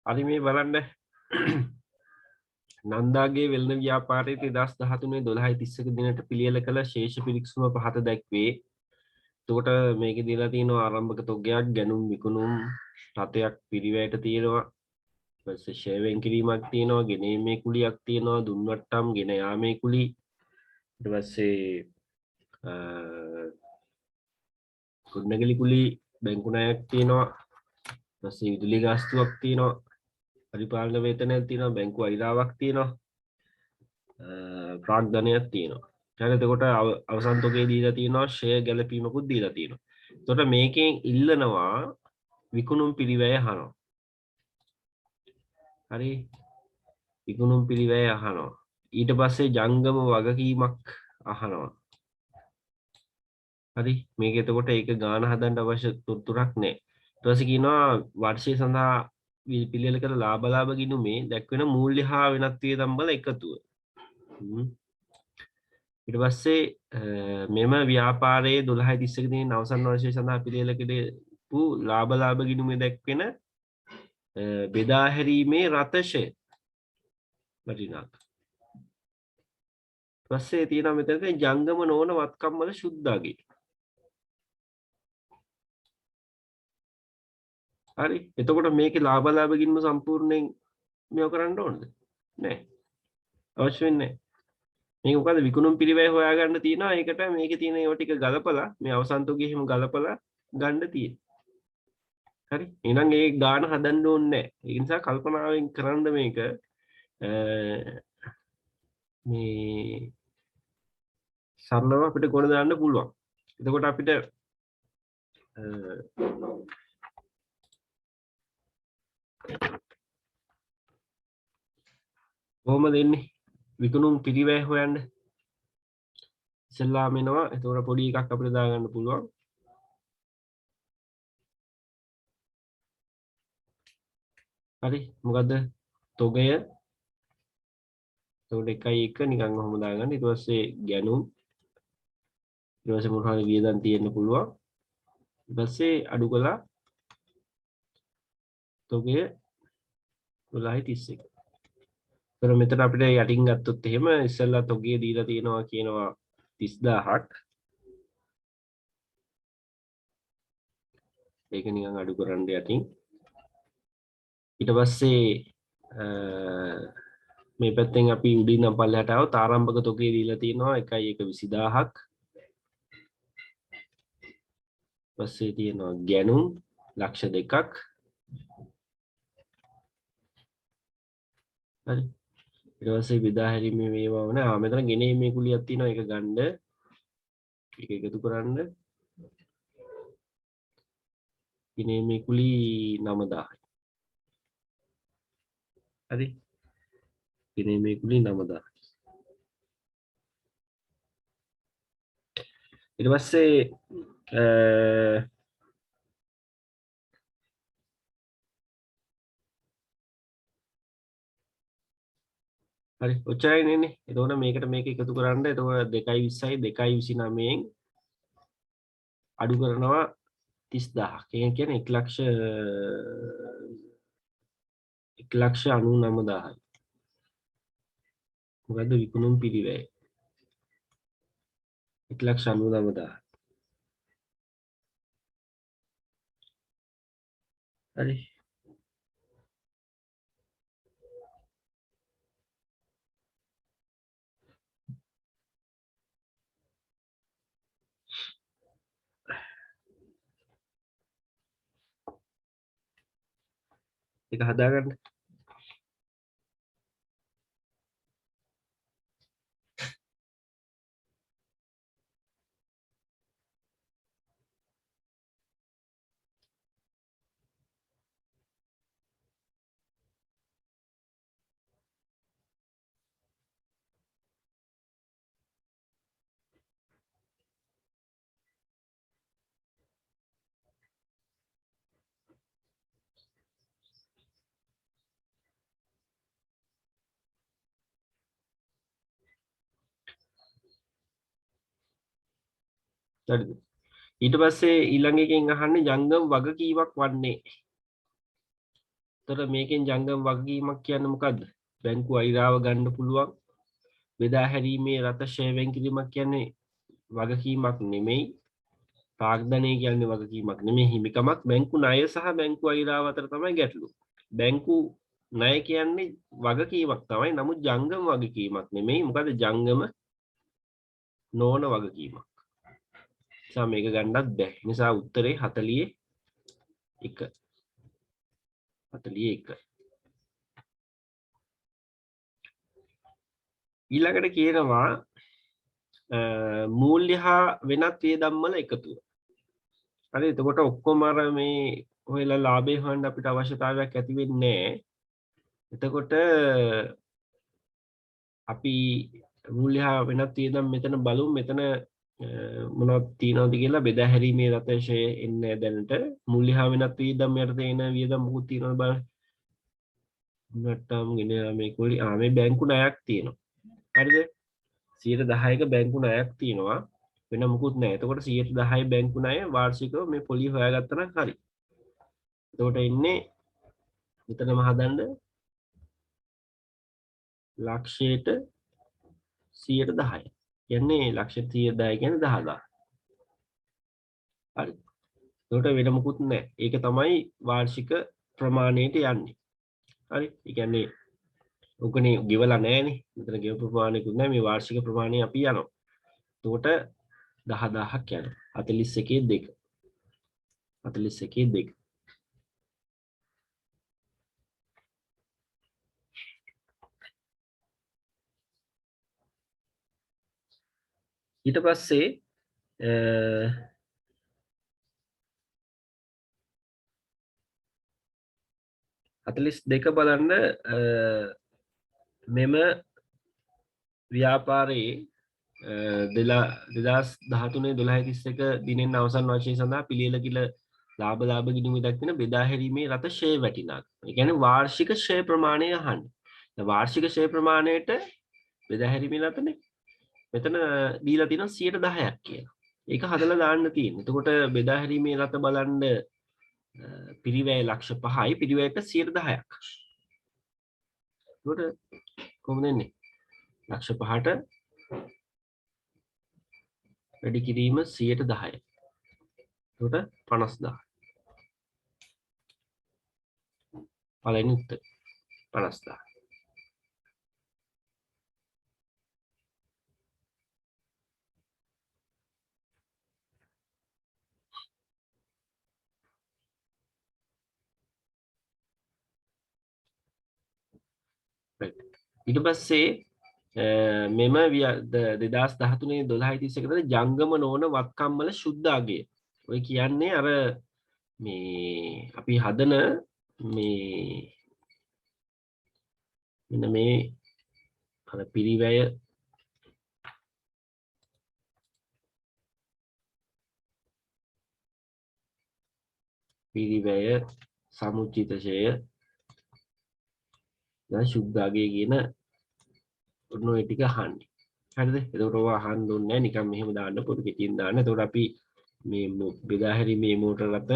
අද මේ බලන්න නන්දාගේ වෙළඳ ව්‍යාපාරයේ 2013 12:30ක දිනට පිළියෙල කළ ශේෂ පිරික්සුම පහත දැක්වේ. එතකොට මේකේ දීලා තියෙනවා ආරම්භක තොගයක්, ගැනුම් විකුණුම් රතයක් පිරිවැයට තියෙනවා. ඊට පස්සේ ෂෙවෙන් කිරීමක් තියෙනවා, ගෙනීමේ කුලියක් තියෙනවා, දුන්වට්ටම් ගෙන යාමේ කුලි. ඊට පස්සේ කුණ්ණගලි කුලි බැංකු ණයක් තියෙනවා. ඊට පස්සේ විදුලි ගාස්තුවක් තියෙනවා. පරිපාලන වේතනයක් තියෙනවා, බැංකු අයිරාවක් තියෙනවා, ප්‍රාග්ධනයක් තියෙනවා. ඊට එතකොට අවසන් තොගේ දීලා තියෙනවා, ෂෙයා ගැලපීමකුත් දීලා තියෙනවා. එතකොට මේකෙන් ඉල්ලනවා විකුණුම් පිරිවැය අහනවා. හරි, විකුණුම් පිරිවැය අහනවා. ඊට පස්සේ ජංගම වගකීමක් අහනවා. හරි, මේක එතකොට ඒක ගාන හදන්න අවශ්‍ය තොරතුරක් නැහැ. ඊට පස්සේ කියනවා වර්ෂය සඳහා පිළියෙල කළ ලාභ ගිණුමේ දැක්වෙන මූල්‍ය හා වෙනත් වියදම් වල එකතුව. ඊට පස්සේ මෙම ව්‍යාපාරයේ 12:30ක දින අවසන් වර්ෂය සඳහා පිළියෙල කෙරෙපු ලාභ ගිණුමේ දැක්වෙන බෙදා හැරීමේ රතශය වටිනාකම. ඊට පස්සේ තියෙනවා මෙතන ජංගම නොවන වත්කම් වල සුද්ධාගේ. හරි, එතකොට මේකේ ලාභ ගිණුම සම්පූර්ණයෙන් මේව කරන්න ඕනද? නෑ, අවශ්‍ය වෙන්නේ නෑ. මේක මොකද විකුණුම් පිරිවැය හොයාගන්න තියෙනවා. ඒකට මේකේ තියෙන ඒවා ටික ගලපලා මේ අවසන් තොගේ එහෙම ගලපලා ගන්න තියෙනවා. හරි, එහෙනම් ඒ ගාන හදන්න ඕනේ නැහැ. ඒ නිසා කල්පනාවෙන් කරන්න මේක මේ සරලව අපිට ගොඩ දාන්න පුළුවන්. එතකොට අපිට කොහොමද එන්නේ විකුණුම් පිරිවැය හොයන්න? ඉස්සෙල්ලාම එනවා. එතකොට පොඩි එකක් අපිට දාගන්න පුළුවන්. හරි, මොකද්ද තොගය? එතකොට 1 නිකන් ඔහොම දාගන්න. ඊට පස්සේ ගැනුම්, ඊට පස්සේ මොනවා හරි වියදම් තියෙන්න පුළුවන්. ඊට පස්සේ අඩු කළා තොගය 12:31. ඒතර මෙතන අපිට යටින් ගත්තොත් එහෙම ඉස්සෙල්ලා තොගය දීලා තියෙනවා කියනවා 30000ක්. ඒක නිකන් අඩු කරන්න යටින්. ඊට පස්සේ මේ පැත්තෙන් අපි උඩින් නම් පල්ලෙහාට ආවොත් ආරම්භක තොගය දීලා තියෙනවා 1,20000ක්. පස්සේ තියෙනවා ගැනුම් 2,00,000ක්. හරි, ඊට පස්සේ බෙදා හැරීමේ මේවා වුණා. මෙතන ගෙනීමේ කුලියක් තියෙනවා. ඒක ගන්න. ඒක එකතු කරන්න. ගෙනීමේ කුලි 9000යි. හරි, ගෙනීමේ කුලි 9000. ඊට පස්සේ හරි, ඔච්චරයි නේ. එතකොට මේකට මේක එකතු කරන්න. එතකොට 220යි 229න් අඩු කරනවා 30000ක්. ඒ කියන්නේ 1,99,000යි. මොකද්ද විකුණුම් පිරිවැය? 1,99,000. හරි, ඒක හදාගන්න. හරිද? ඊට පස්සේ ඊළඟ එකෙන් අහන්නේ ජංගම වගකීමක් වන්නේ. තොර මේකෙන් ජංගම වගකීමක් කියන්නේ මොකද්ද? බැංකුව අයිරාව ගන්න පුළුවන්. බෙදා හැරීමේ රට ෂෙයා වෙන් කිරීමක් කියන්නේ වගකීමක් නෙමෙයි. ප්‍රාග්ධනය කියන්නේ වගකීමක් නෙමෙයි, හිමිකමක්. බැංකු ණය සහ බැංකු අයිරාව අතර තමයි ගැටලුව. බැංකු ණය කියන්නේ වගකීමක් තමයි. නමුත් ජංගම වගකීමක් නෙමෙයි. මොකද ජංගම නොවන වගකීමක්. නිසා මේක ගන්නත් බැහැ. නිසා උත්තරේ 41. 41. ඊළඟට කියනවා මූල්‍ය හා වෙනත් වියදම් වල එකතුව. හරි, එතකොට ඔක්කොම අර මේ ඔයලා ලාභය හොයන්න අපිට අවශ්‍යතාවයක් ඇති වෙන්නේ නැහැ. එතකොට අපි මූල්‍ය හා වෙනත් වියදම් මෙතන බලමු. මෙතන මොනවද තියෙනවද කියලා බෙදා හැරීමේ රතේශය එන්නේ දැනට. මූල්‍ය හා වෙනත් වියදම් යටතේ එන වියදම් මොකක්ද තියෙනවද බලන්න. නැත්තම් ගෙන මේ බැංකු ණයක් තියෙනවා. හරිද? 10%ක බැංකු ණයක් තියෙනවා. වෙන මොකුත් නැහැ. එතකොට 10% බැංකු ණය වාර්ෂිකව මේ පොලි හොයාගත්තා නම් හරි. එතකොට ඉන්නේ මෙතනම හදන්න ලක්ෂයට 110. කියන්නේ ලක්ෂයට 110 කියන්නේ 10000. හරි. එතකොට වෙන මොකුත් නැහැ. ඒක තමයි වාර්ෂික ප්‍රමාණයට යන්නේ. හරි. ඒ කියන්නේ උකනේ ගෙවලා නැහැනේ. මෙතන ගෙව ප්‍රමාණයකුත් නැහැ. මේ වාර්ෂික ප්‍රමාණය අපි යනවා. එතකොට 10000ක් යනවා. 41 2. 41 2. ඊට පස්සේ 42 බලන්න මෙම ව්‍යාපාරයේ 2013-12-31 දිනෙන් අවසන් වර්ෂය සඳහා පිළියෙල කිල ලාභ ගිණුම දක්වන බෙදා හැරීමේ රට ෂෙයා වැටිනාක්. ඒ කියන්නේ වාර්ෂික ෂෙයා ප්‍රමාණය අහන්නේ. වාර්ෂික ෂෙයා ප්‍රමාණයට බෙදා හැරීමේ රටනේ. මෙතන දීලා තියෙනවා 10%ක් කියලා. ඒක හදලා දාන්න තියෙනවා. එතකොට බෙදා හැරීමේ රට බලන්න පිරිවැය ලක්ෂ 5යි, පිරිවැයට 10%ක්. එතකොට කොහොමද එන්නේ? ලක්ෂ 5ට වැඩි කිරීම 10%. එතකොට 50000. පළවෙනි උත්තරේ 50000. ඊට පස්සේ මෙම 2013-12-31 ජංගම නොවන වත්කම් වල ශුද්ධ අගය. ඔය කියන්නේ අර මේ අපි හදන මේ මෙන්න මේ අර පිරිවැය සමුචිතශය දැන් ශුද්ධ අගය කියන ඔන්න ඔය ටික අහන්නේ. හරිද? එතකොට ඔය අහන්න ඕනේ නැහැ නිකන් මෙහෙම දාන්න පොඩි කෙටියෙන් දාන්න. එතකොට අපි මේ බෙදා හැරීමේ මෝටර රට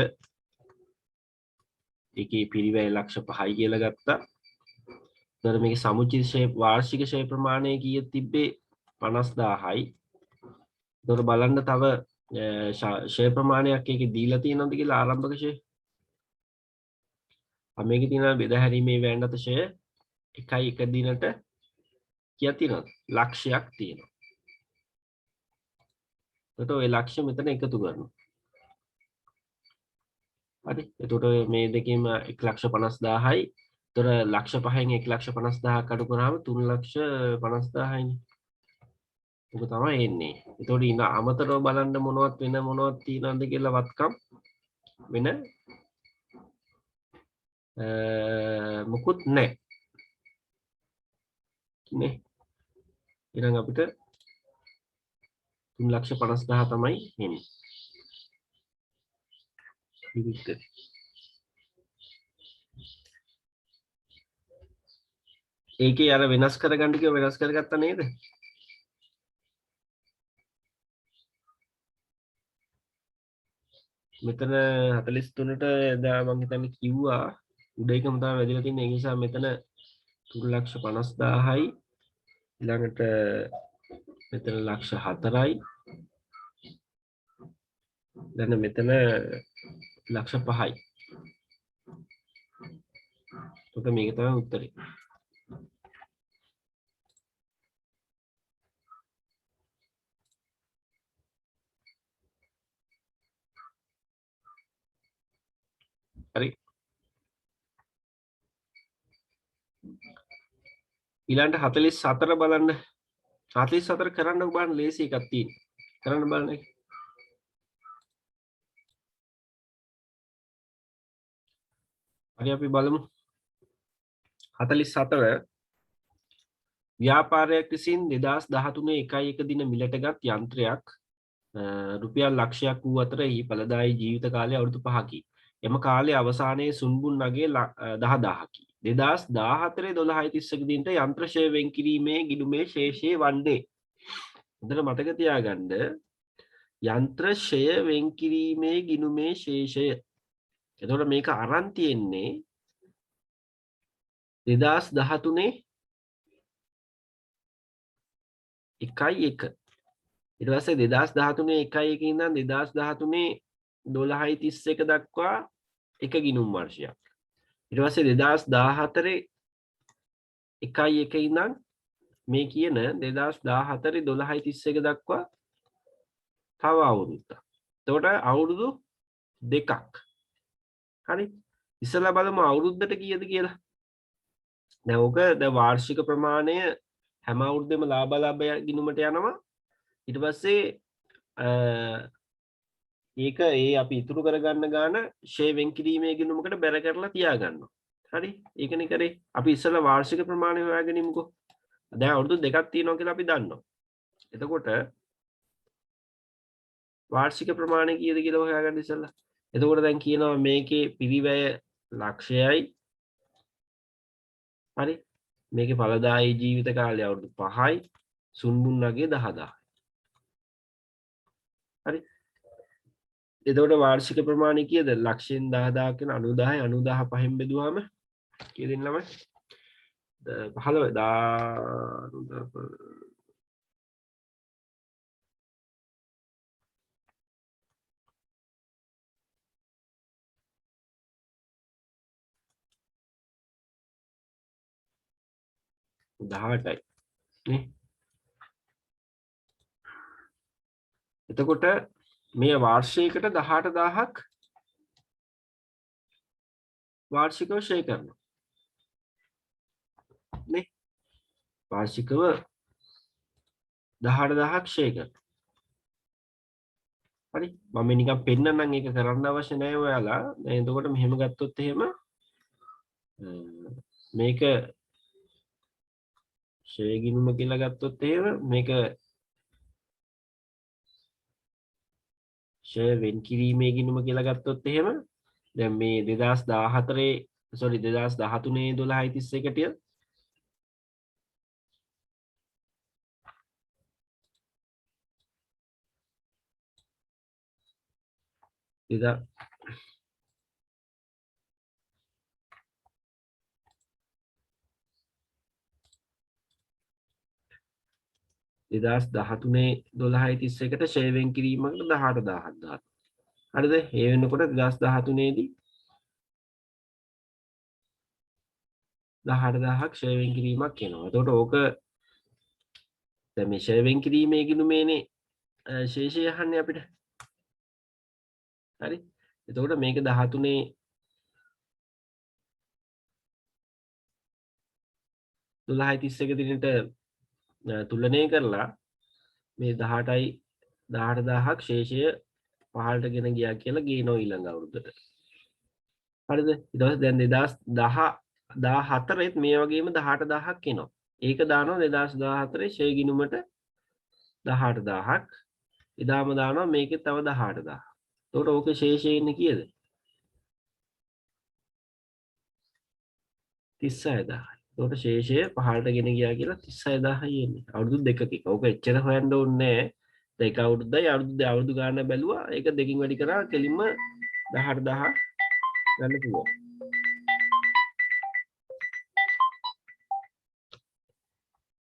ඒකේ පිරිවැය ලක්ෂ 5යි කියලා ගත්තා. එතකොට මේකේ සමුචිත ෂේ වාර්ෂික ෂේ ප්‍රමාණය කීයක් තිබ්බේ 50000යි. එතකොට බලන්න තව ෂේ ප්‍රමාණයක් ඒකේ දීලා තියෙනවද කියලා ආරම්භක ෂේ. මේකේ තියෙනවා බෙදා හැරීමේ වෑංගත ෂේ 1 දිනට කීයක් තියෙනවද? ලක්ෂයක් තියෙනවා. එතකොට ওই ලක්ෂ මෙතන එකතු කරනවා. හරි. එතකොට මේ දෙකේම 1,50,000යි. එතකොට ලක්ෂ 5න් 1,50,000ක් අඩු කරාම 3,50,000යිනේ. ඔක තමයි එන්නේ. එතකොට ඉන්න අමතරව බලන්න මොනවත් වෙන මොනවත් තියෙනවද කියලා වත්කම් වෙන මොකුත් නැහැ. නේ. ඊළඟ අපිට 3,50,000 තමයි එන්නේ. විවිධ ඒකේ අර වෙනස් කරගන්න කිව්ව වෙනස් කරගත්තා නේද? මෙතන 43ට මම හිතන්නේ කිව්වා උඩ එකම තමයි වැදිලා තින්නේ. ඒ නිසා මෙතන 3,50,000යි ඊළඟට මෙතන 1,04,යි දැන් මෙතන 1,05,යි. ඔක මේක තමයි උත්තරේ. හරි. ඊළඟට 44 බලන්න. 44 කරන්න බලන්න ලේසි එකක් තියෙනවා. කරන්න බලන්න. හරි අපි බලමු. 44 ව්‍යාපාරයක් විසින් 2013 1 දින මිලටගත් යන්ත්‍රයක් රුපියල් ලක්ෂයක් වූ අතර එහි ඵලදායී ජීවිත කාලය අවුරුදු 5කි. එම කාලයේ අවසානයේ සුන්බුන් නගයේ 10000කි. 2014 12:31 දිනට යන්ත්‍ර ෂෙයා වෙන් කිරීමේ ගිණුමේ ශේෂය වන්නේ. හොඳට මතක තියාගන්න යන්ත්‍ර ෂෙයා වෙන් කිරීමේ ගිණුමේ ශේෂය. එතකොට මේක අරන් තියෙන්නේ 2013 1 ඊට පස්සේ 2013 1 ඉඳන් 2013 12:31 දක්වා එක ගිණුම් වර්ෂයක්. ඊට පස්සේ 2014 1 ඉඳන් මේ කියන 2014 12:31 දක්වා තව අවුරුද්දක්. එතකොට අවුරුදු දෙකක්. හරි. ඉස්සලා බලමු අවුරුද්දට කීයද කියලා. දැන් ඔක දැන් වාර්ෂික ප්‍රමාණය හැම අවුරුද්දෙම ලාභ ගිණුමට යනවා. ඊට පස්සේ ඒක ඒ අපි ඉතුරු කරගන්න ගාන ෂෙයා වෙන් කිරීමේ ගිණුමකට බැර කරලා තියා ගන්නවා. හරි. ඒකනේ කරේ. අපි ඉස්සලා වාර්ෂික ප්‍රමාණය හොයාගෙන ඉමුකෝ. දැන් අවුරුදු දෙකක් තියෙනවා කියලා අපි දන්නවා. එතකොට වාර්ෂික ප්‍රමාණය කීයද කියලා හොයාගන්න ඉස්සලා. එතකොට දැන් කියනවා මේකේ පිරිවැය ලක්ෂයයි. හරි. මේකේ ඵලදායී ජීවිත කාලය අවුරුදු 5යි. සුන්බුන් නගයේ 10000යි. හරි. එතකොට වාර්ෂික ප්‍රමාණය කීයද? ලක්ෂයෙන් 10000 කියන 90000යි 90000 පහෙන් බෙදුවාම කීයද ළමයි? 15 18යි නේ. එතකොට මේ වාර්ෂිකයට 18000ක් වාර්ෂිකව ෂෙයා කරනවා නේ. වාර්ෂිකව 18000ක් ෂෙයා කරනවා. හරි. මම නිකන් පෙන්නන්නම් ඒක කරන්න අවශ්‍ය නැහැ ඔයාලා. දැන් එතකොට මෙහෙම ගත්තොත් එහෙම මේක ෂෙයා ගිණුම කියලා ගත්තොත් එහෙම මේක ෂෙයා වෙන් කිරීමේ ගිණුම කියලා ගත්තොත් එහෙම දැන් මේ 2013 sorry 2013 12:31ට ඉතින් 2013 12:31ට ෂෙයා වෙන් කිරීමකට 18000ක් දානවා. හරිද? ඒ වෙනකොට 2013 දී 18000ක් ෂෙයා වෙන් කිරීමක් එනවා. එතකොට ඕක දැන් මේ ෂෙයා වෙන් කිරීමේ ගිණුමේනේ ශේෂය අහන්නේ අපිට. හරි. එතකොට මේක 13 12:31 දිනට තුලනය කරලා මේ 18යි 18000ක් ශේෂය පහළට ගෙන ගියා කියලා ගේනවා ඊළඟ අවුරුද්දට. හරිද? ඊට පස්සේ දැන් 2014 මේ වගේම 18000ක් එනවා. ඒක දානවා 2014 ෂෙයා ගිණුමට 18000ක්. ඉදාම දානවා මේකේ තව 18000. එතකොට ඕකේ ශේෂය ඉන්නේ කීයද? 36000. එතකොට ශේෂය පහළට ගෙන ගියා කියලා 36000යි එන්නේ. අවුරුදු දෙකකින්. ඕක එච්චර හොයන්න ඕනේ නැහැ. දෙක අවුරුද්දයි අවුරුදු ගාන බැලුවා. ඒක දෙකින් වැඩි කරා කෙලින්ම 18000 ගන්න පුළුවන්.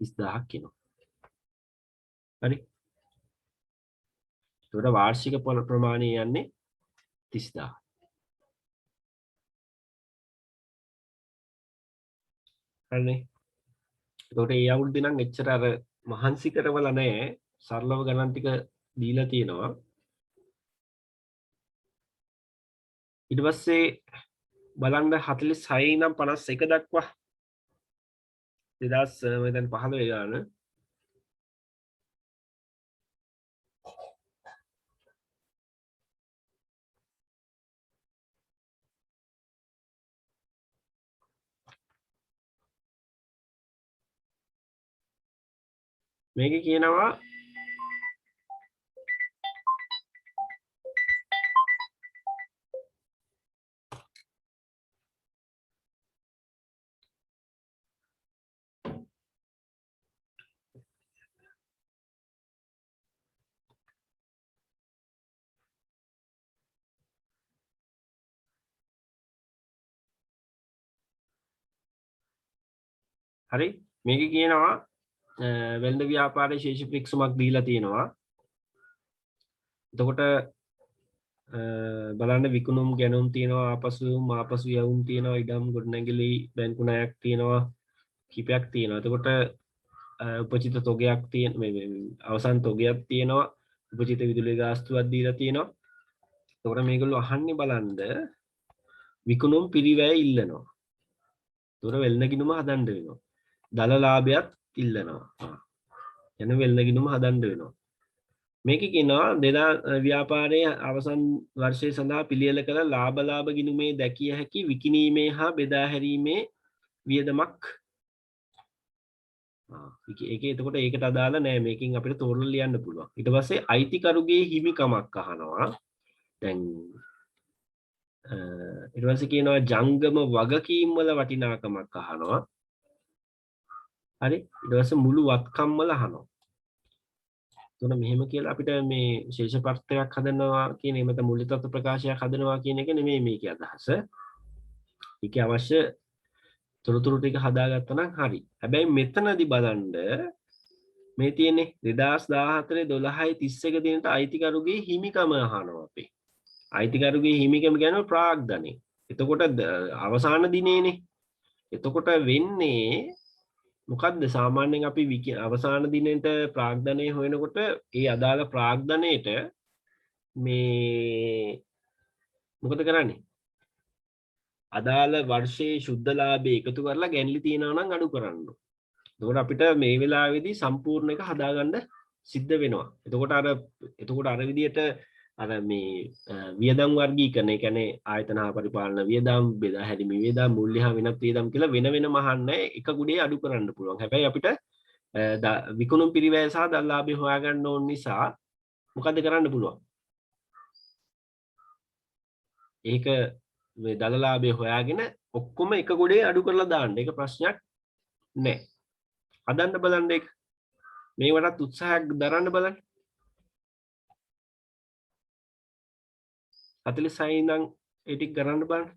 30,000ක් කියනවා. හරි. ඒකට වාර්ෂික ප්‍රමාණය යන්නේ 30,000. හරිනේ. ඒකට ඒ අවුරුද්දේ නම් එච්චර අර මහන්සි කරවලා නැහැ. සරලව ගණන් ටික දීලා තියෙනවා. ඊට පස්සේ බලන්න 46 ඉඳන් 51 දක්වා 2015 ගාන මේක කියනවා හරි මේක කියනවා වෙළඳ ව්‍යාපාරයේ ශේෂ පිරික්සමක් දීලා තියෙනවා. එතකොට බලන්න විකුණුම් ගැනුම් තියෙනවා ආපසු යවුම් තියෙනවා ඉඩම් ගොඩනැගිලි බැංකු ණයක් තියෙනවා කිපයක් තියෙනවා. එතකොට උපචිත තොගයක් තියෙන අවසන් තොගයක් තියෙනවා. උපචිත විදුලි ගාස්තුවක් දීලා තියෙනවා. එතකොට මේගොල්ලෝ අහන්නේ බලන්න විකුණුම් පිරිවැය ඉල්ලනවා. එතකොට වෙළඳ ගිණුම හදන්න වෙනවා. දල ලාභයත් ඉල්ලනවා. එන වෙළඳ ගිණුම හදන්න වෙනවා. මේක කියනවා ව්‍යාපාරයේ අවසන් වර්ෂය සඳහා පිළියෙල කළ ලාභ ගිණුමේ දැකිය හැකි විකිණීමේ හා බෙදා හැරීමේ වියදමක්. ඒක එතකොට ඒකට අදාළ නෑ මේකෙන් අපිට තෝරලා ලියන්න පුළුවන්. ඊට පස්සේ අයිතිකරුගේ හිමිකමක් අහනවා. දැන් ඊට පස්සේ කියනවා ජංගම වගකීම් වල වටිනාකමක් අහනවා. හරි ඊට පස්සේ මුළු වත්කම් වල අහනවා. එතකොට මෙහෙම කියලා අපිට මේ ශේෂ පත්‍රයක් හදනවා කියන එමෙත මූල්‍ය තත්ත්ව ප්‍රකාශයක් හදනවා කියන එක නෙමෙයි මේකේ අදහස. ඒකේ අවශ්‍ය තොරතුරු ටික හදාගත්තා නම් හරි. හැබැයි මෙතනදී බලන්න මේ තියෙන්නේ 2014 12/31 දිනට අයිතිකරුගේ හිමිකම අහනවා අපි. අයිතිකරුගේ හිමිකම කියන්නේ ප්‍රාග්ධනෙ. එතකොට අවසාන දිනේනේ. එතකොට වෙන්නේ මොකද්ද සාමාන්‍යයෙන් අපි අවසාන දිනෙට ප්‍රාග්ධනය හොයනකොට ඒ අදාළ ප්‍රාග්ධනයට මේ මොකද කරන්නේ? අදාළ වර්ෂයේ සුද්ධ ලාභය එකතු කරලා ගැන්ලි තියනවා නම් අඩු කරන්න. එතකොට අපිට මේ වෙලාවේදී සම්පූර්ණ එක හදාගන්න සිද්ධ වෙනවා. එතකොට අර විදියට අර මේ වියදම් වර්ගීකරණය කියන්නේ ආයතන හා පරිපාලන වියදම් බෙදා හැරීම වියදම් මූල්‍ය හා වෙනත් වියදම් කියලා වෙන වෙනම අහන්න එක ගුඩේ අඩු කරන්න පුළුවන්. හැබැයි අපිට විකුණුම් පිරිවැය සහ දල් ලාභය හොයාගන්න ඕන නිසා මොකද්ද කරන්න පුළුවන්? ඒක මේ දල ලාභය හොයාගෙන ඔක්කොම එක ගොඩේ අඩු කරලා දාන්න. ඒක ප්‍රශ්නයක් නෑ. හදන්න බලන්න ඒක. මේවටත් උත්සාහයක් දරන්න බලන්න. 46 ඉඳන් ඒ ටික කරන්න බලන්න.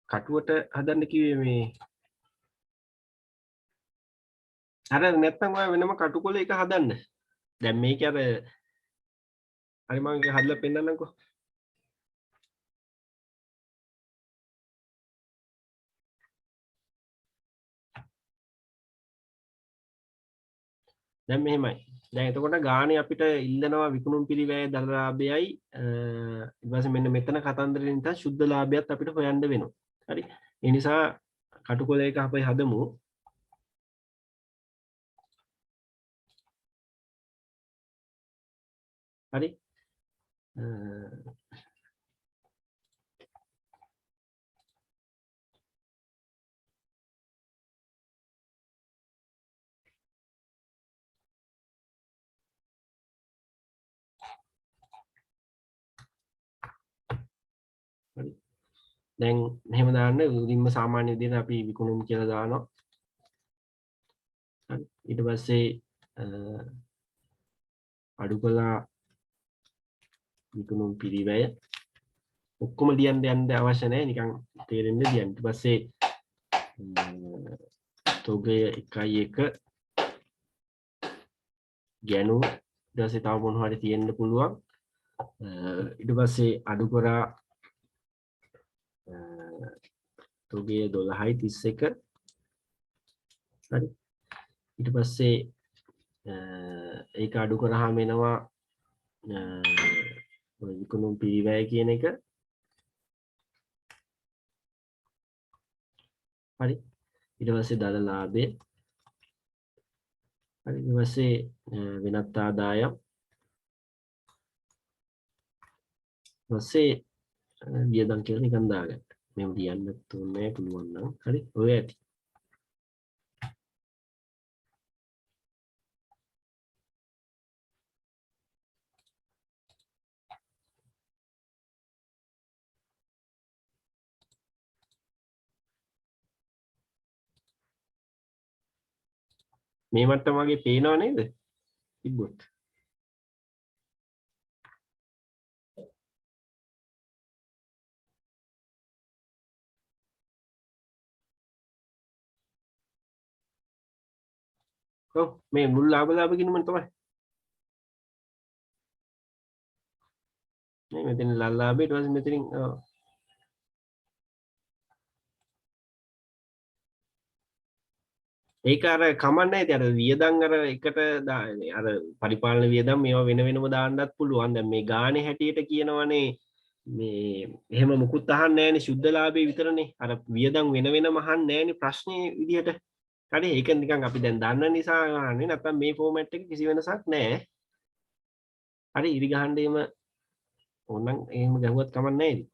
කටුවට හදන්න කිව්වේ මේ අර නැත්තම් ඔය වෙනම කටුකොල එක හදන්න. දැන් මේක අර හරි මම ඒක හදලා පෙන්නන්නම්කෝ. දැන් මෙහෙමයි. දැන් එතකොට ගානේ අපිට ඉල්ලනවා විකුණුම් පිරිවැය දල ලාභයයි ඊට පස්සේ මෙන්න මෙතන කතන්දරෙන් ඉතින් සුද්ධ ලාභයත් අපිට හොයන්න වෙනවා. හරි. ඒ නිසා කටුකොල එක අපි හදමු. හරි. හරි. දැන් මෙහෙම දාන්න උදින්ම සාමාන්‍ය විදිහට අපි විකුණුම් කියලා දානවා. හරි. ඊට පස්සේ අඩු කළා විකුණුම් පිරිවැය ඔක්කොම ලියන්න යන්න අවශ්‍ය නැහැ නිකන් තේරෙන්න ලියන්න. ඊට පස්සේ තොගය 1.1 ගැනු ඊට පස්සේ තව මොන හරි තියෙන්න පුළුවන්. ඊට පස්සේ අඩු කරා තොගය 12.31 හරි. ඊට පස්සේ ඒක අඩු කරාම එනවා විකුණුම් පිරිවැය කියන එක. හරි. ඊට පස්සේ දල ලාභය. හරි. ඊට පස්සේ වෙනත් ආදායම්. ඊපස්සේ වියදම් කියලා නිකන් දාගන්න. මෙහෙම ලියන්න තුනේ පුළුවන් නම්. හරි. ඔය ඇති. මේ මට්ටම වගේ පේනව නේද? තිබ්බොත්. ඔව් මේ මුල් ලාභ ගිණුම තමයි. මේ මෙතන ලාභය ඊට පස්සේ මෙතනින් ඒක අර කමන්නේ නැති අර වියදම් අර එකට අර පරිපාලන වියදම් මේවා වෙන වෙනම දාන්නත් පුළුවන්. දැන් මේ ගානේ හැටියට කියනවනේ මේ එහෙම මුකුත් අහන්නේ නැහැනේ සුද්ධ ලාභේ විතරනේ. අර වියදම් වෙන වෙනම අහන්නේ නැහැනේ ප්‍රශ්නේ විදිහට. හරි ඒක නිකන් අපි දැන් දන්න නිසා අහන්නේ නැත්නම් මේ ෆෝමැට් එක කිසි වෙනසක් නැහැ. හරි ඉරි ගහන්න එහෙම ඕනනම් එහෙම ගහුවත් කමක් නැහැ ඉතින්.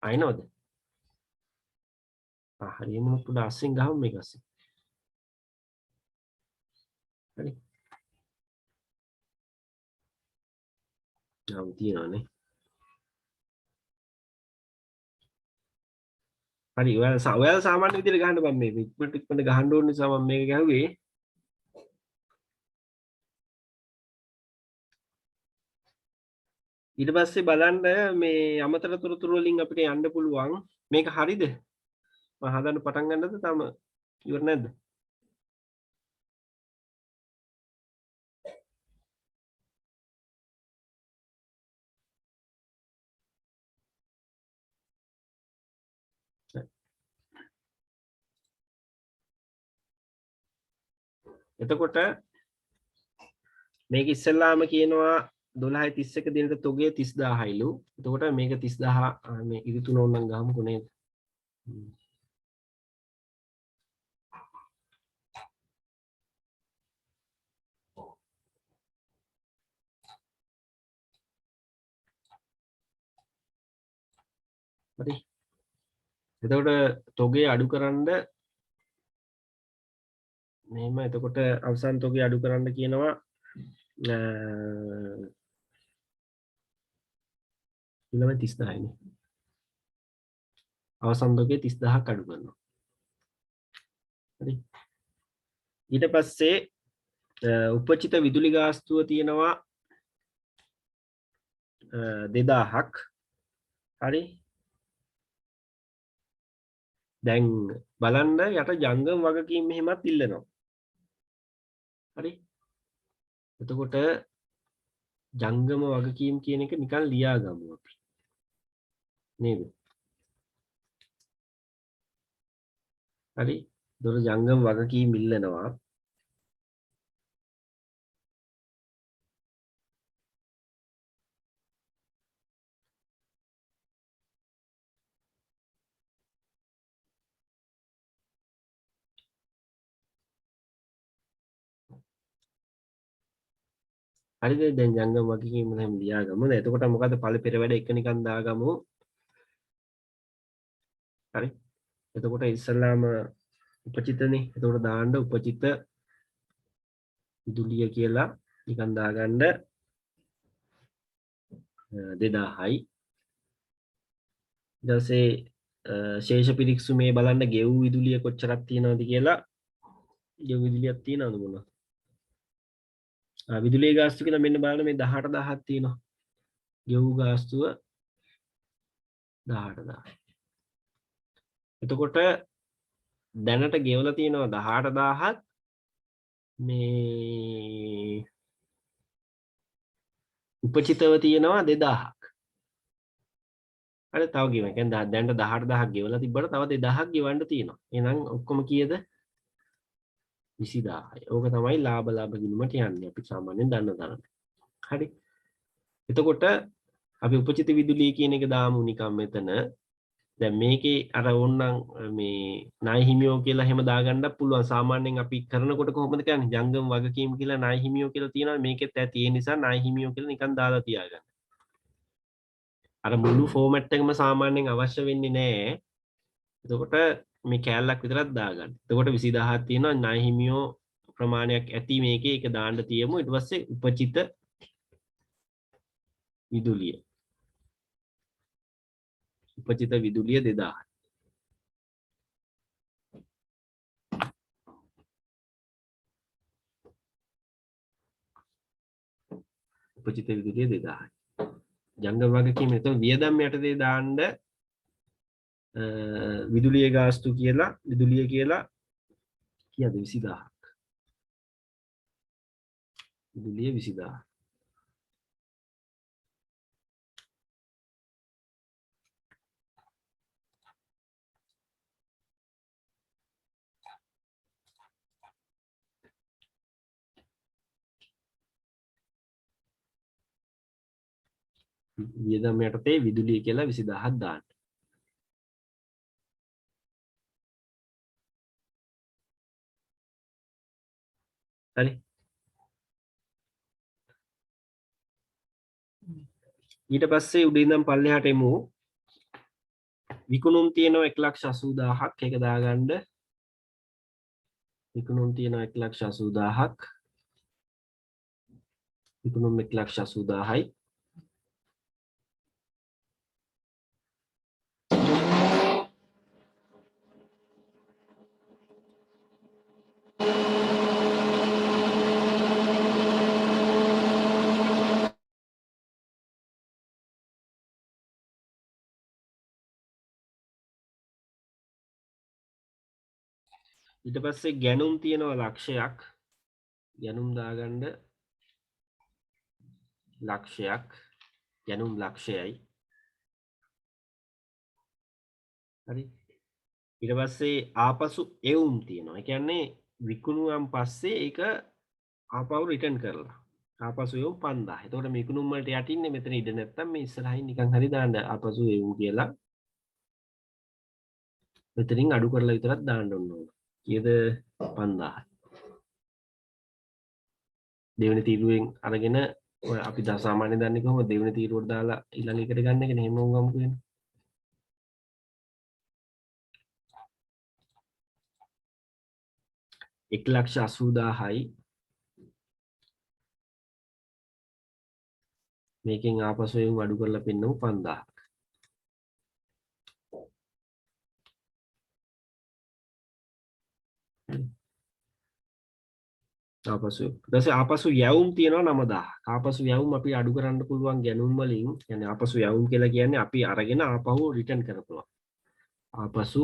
අයිනවද? හරියම පොඩ්ඩක් අස්සෙන් ගහමු මේක අස්සෙන්. හරි. නම් තියනවානේ. හරි ඔයාලා සාමාන්‍ය විදිහට ගහන්න බෑ මේ ඉක්මනට ගහන්න ඕන නිසා මම මේක ගැහුවේ. ඊට පස්සේ බලන්න මේ අමතර තොරතුරු වලින් අපිට යන්න පුළුවන්. මේක හරිද? මම හදන්න පටන් ගන්නද තාම ඉවර නැද්ද? එතකොට මේක ඉස්සෙල්ලාම කියනවා 12.31 දිනට තොගය 30000යිලු. එතකොට මේක 30000 මේ ඉරි තුන ඕනනම් ගහමුකෝ නේද? හරි. එතකොට තොගය අඩු කරන්න මෙහෙම එතකොට අවසන් තොගය අඩු කරන්න කියනවා ඊළඟ 30000යිනේ. අවසන් තොගය 30000ක් අඩු කරනවා. හරි. ඊට පස්සේ උපචිත විදුලි ගාස්තුව තියෙනවා 2000ක් හරි දැන් බලන්න යට ජංගම වගකීම් මෙහෙමත් ඉල්ලනවා හරි එතකොට ජංගම වගකීම් කියන එක නිකන් ලියාගමු අපි නේද හරි දොර ජංගම වගකීම් ඉල්ලනවා හරිද දැන් ජංගම වගකීම් එහෙම ලියාගමු නේද එතකොට මොකද ඵල පෙරවැඩ එක නිකන් දාගමු හරි එතකොට ඉස්සල්ලාම උපචිතනේ එතකොට දාන්න උපචිත විදුලිය කියලා නිකන් දාගන්න 2000යි ඊට පස්සේ ශේෂ පිරික්සුමේ බලන්න ගෙව් විදුලිය කොච්චරක් තියෙනවද කියලා ගෙව් විදුලියක් තියෙනවද මොනවා විදුලිය ගාස්තු කියලා මෙන්න බලන්න මේ 18000ක් තියෙනවා ගෙව් ගාස්තුව 18000 එතකොට දැනට ගෙවලා තියෙනවා 18000ක් මේ උපචිතව තියෙනවා 2000ක් හරි තව ගෙවන්න කියන්නේ දැනට 18000ක් ගෙවලා තිබ්බට තව 2000ක් ගෙවන්න තියෙනවා එහෙනම් ඔක්කොම කීයද 20000යි ඕක තමයි ලාභ ගිණුමට යන්නේ අපි සාමාන්‍යයෙන් දන්න තරම හරි එතකොට අපි උපචිත විදුලිය කියන එක දාමු නිකන් මෙතන දැන් මේකේ අර ඕන්නම් මේ ණය හිමියෝ කියලා හැම දාගන්නත් පුළුවන් සාමාන්‍යයෙන් අපි කරනකොට කොහොමද කියන්නේ ජංගම වගකීම් කියලා ණය හිමියෝ කියලා තියෙනවා මේකෙත් ඇති ඒ නිසා ණය හිමියෝ කියලා නිකන් දාලා තියාගන්න අර මුළු ෆෝමැට් එකම සාමාන්‍යයෙන් අවශ්‍ය වෙන්නේ නැහැ එතකොට මේ කෑල්ලක් විතරක් දාගන්න එතකොට 20000ක් තියෙනවා ණය හිමියෝ ප්‍රමාණයක් ඇති මේකේ ඒක දාන්න තියමු ඊට පස්සේ උපචිත විදුලිය උපචිත විදුලිය 2000 උපචිත විදුලිය 2000යි ජංගම වගකීම එතකොට වියදම් යටතේ දාන්න විදුලිය ගාස්තු කියලා විදුලිය කියලා කියද 20000ක් විදුලිය 20000 වියදම් යටතේ විදුලිය කියලා 20000ක් දාන්න හරි ඊට පස්සේ උඩින් ඉඳන් පල්ලෙහාට එමු විකුණුම් තියෙනවා 180000ක් ඒක දාගන්න විකුණුම් තියෙනවා 180000ක් විකුණුම් 180000යි ඊට පස්සේ ගැනුම් තියෙනවා ලක්ෂයක් ගැනුම් දාගන්න ලක්ෂයක් ගැනුම් ලක්ෂයයි හරි ඊට පස්සේ ආපසු එවුම් තියෙනවා ඒ කියන්නේ විකුණුවන් පස්සේ ඒක ආපහු රිටර්න් කරලා ආපසු එවුම් 5000 එතකොට මේ විකුණුම් වලට යටින්නේ මෙතන ඉඳ නැත්තම් මේ ඉස්සරහින් නිකන් හරි දාන්න ආපසු එවුම් කියලා මෙතනින් අඩු කරලා විතරක් දාන්න ඕන කීයද 5000 දෙවෙනි තීරුවෙන් අරගෙන ඔය අපි සාමාන්‍ය දන්නේ කොහොමද දෙවෙනි තීරුවට දාලා ඊළඟ එකට ගන්න එකනේ එහෙම වුණාම කියන්නේ 1,80,000යි මේකෙන් ආපසු එවුම් අඩු කරලා පෙන්නමු 5000ක් ආපසු ඊට පස්සේ ආපසු යැවුම් තියෙනවා 9000. ආපසු යැවුම් අපි අඩු කරන්න පුළුවන් ගැනුම් වලින් يعني ආපසු යැවුම් කියලා කියන්නේ අපි අරගෙන ආපහු රිටර්න් කරපුවා. ආපසු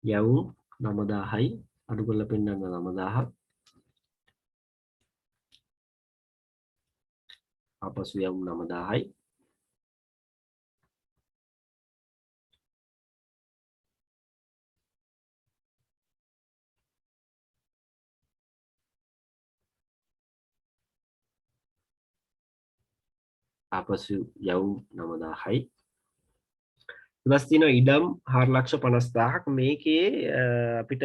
යැවුම් 9000යි අඩු කරලා පෙන්නන්න 9000. ආපසු යැවුම් 9000යි. ආපසු යවුම් 9000යි. ඊට පස්සේ තියෙනවා ඉඩම් 4,50,000ක් මේකේ අපිට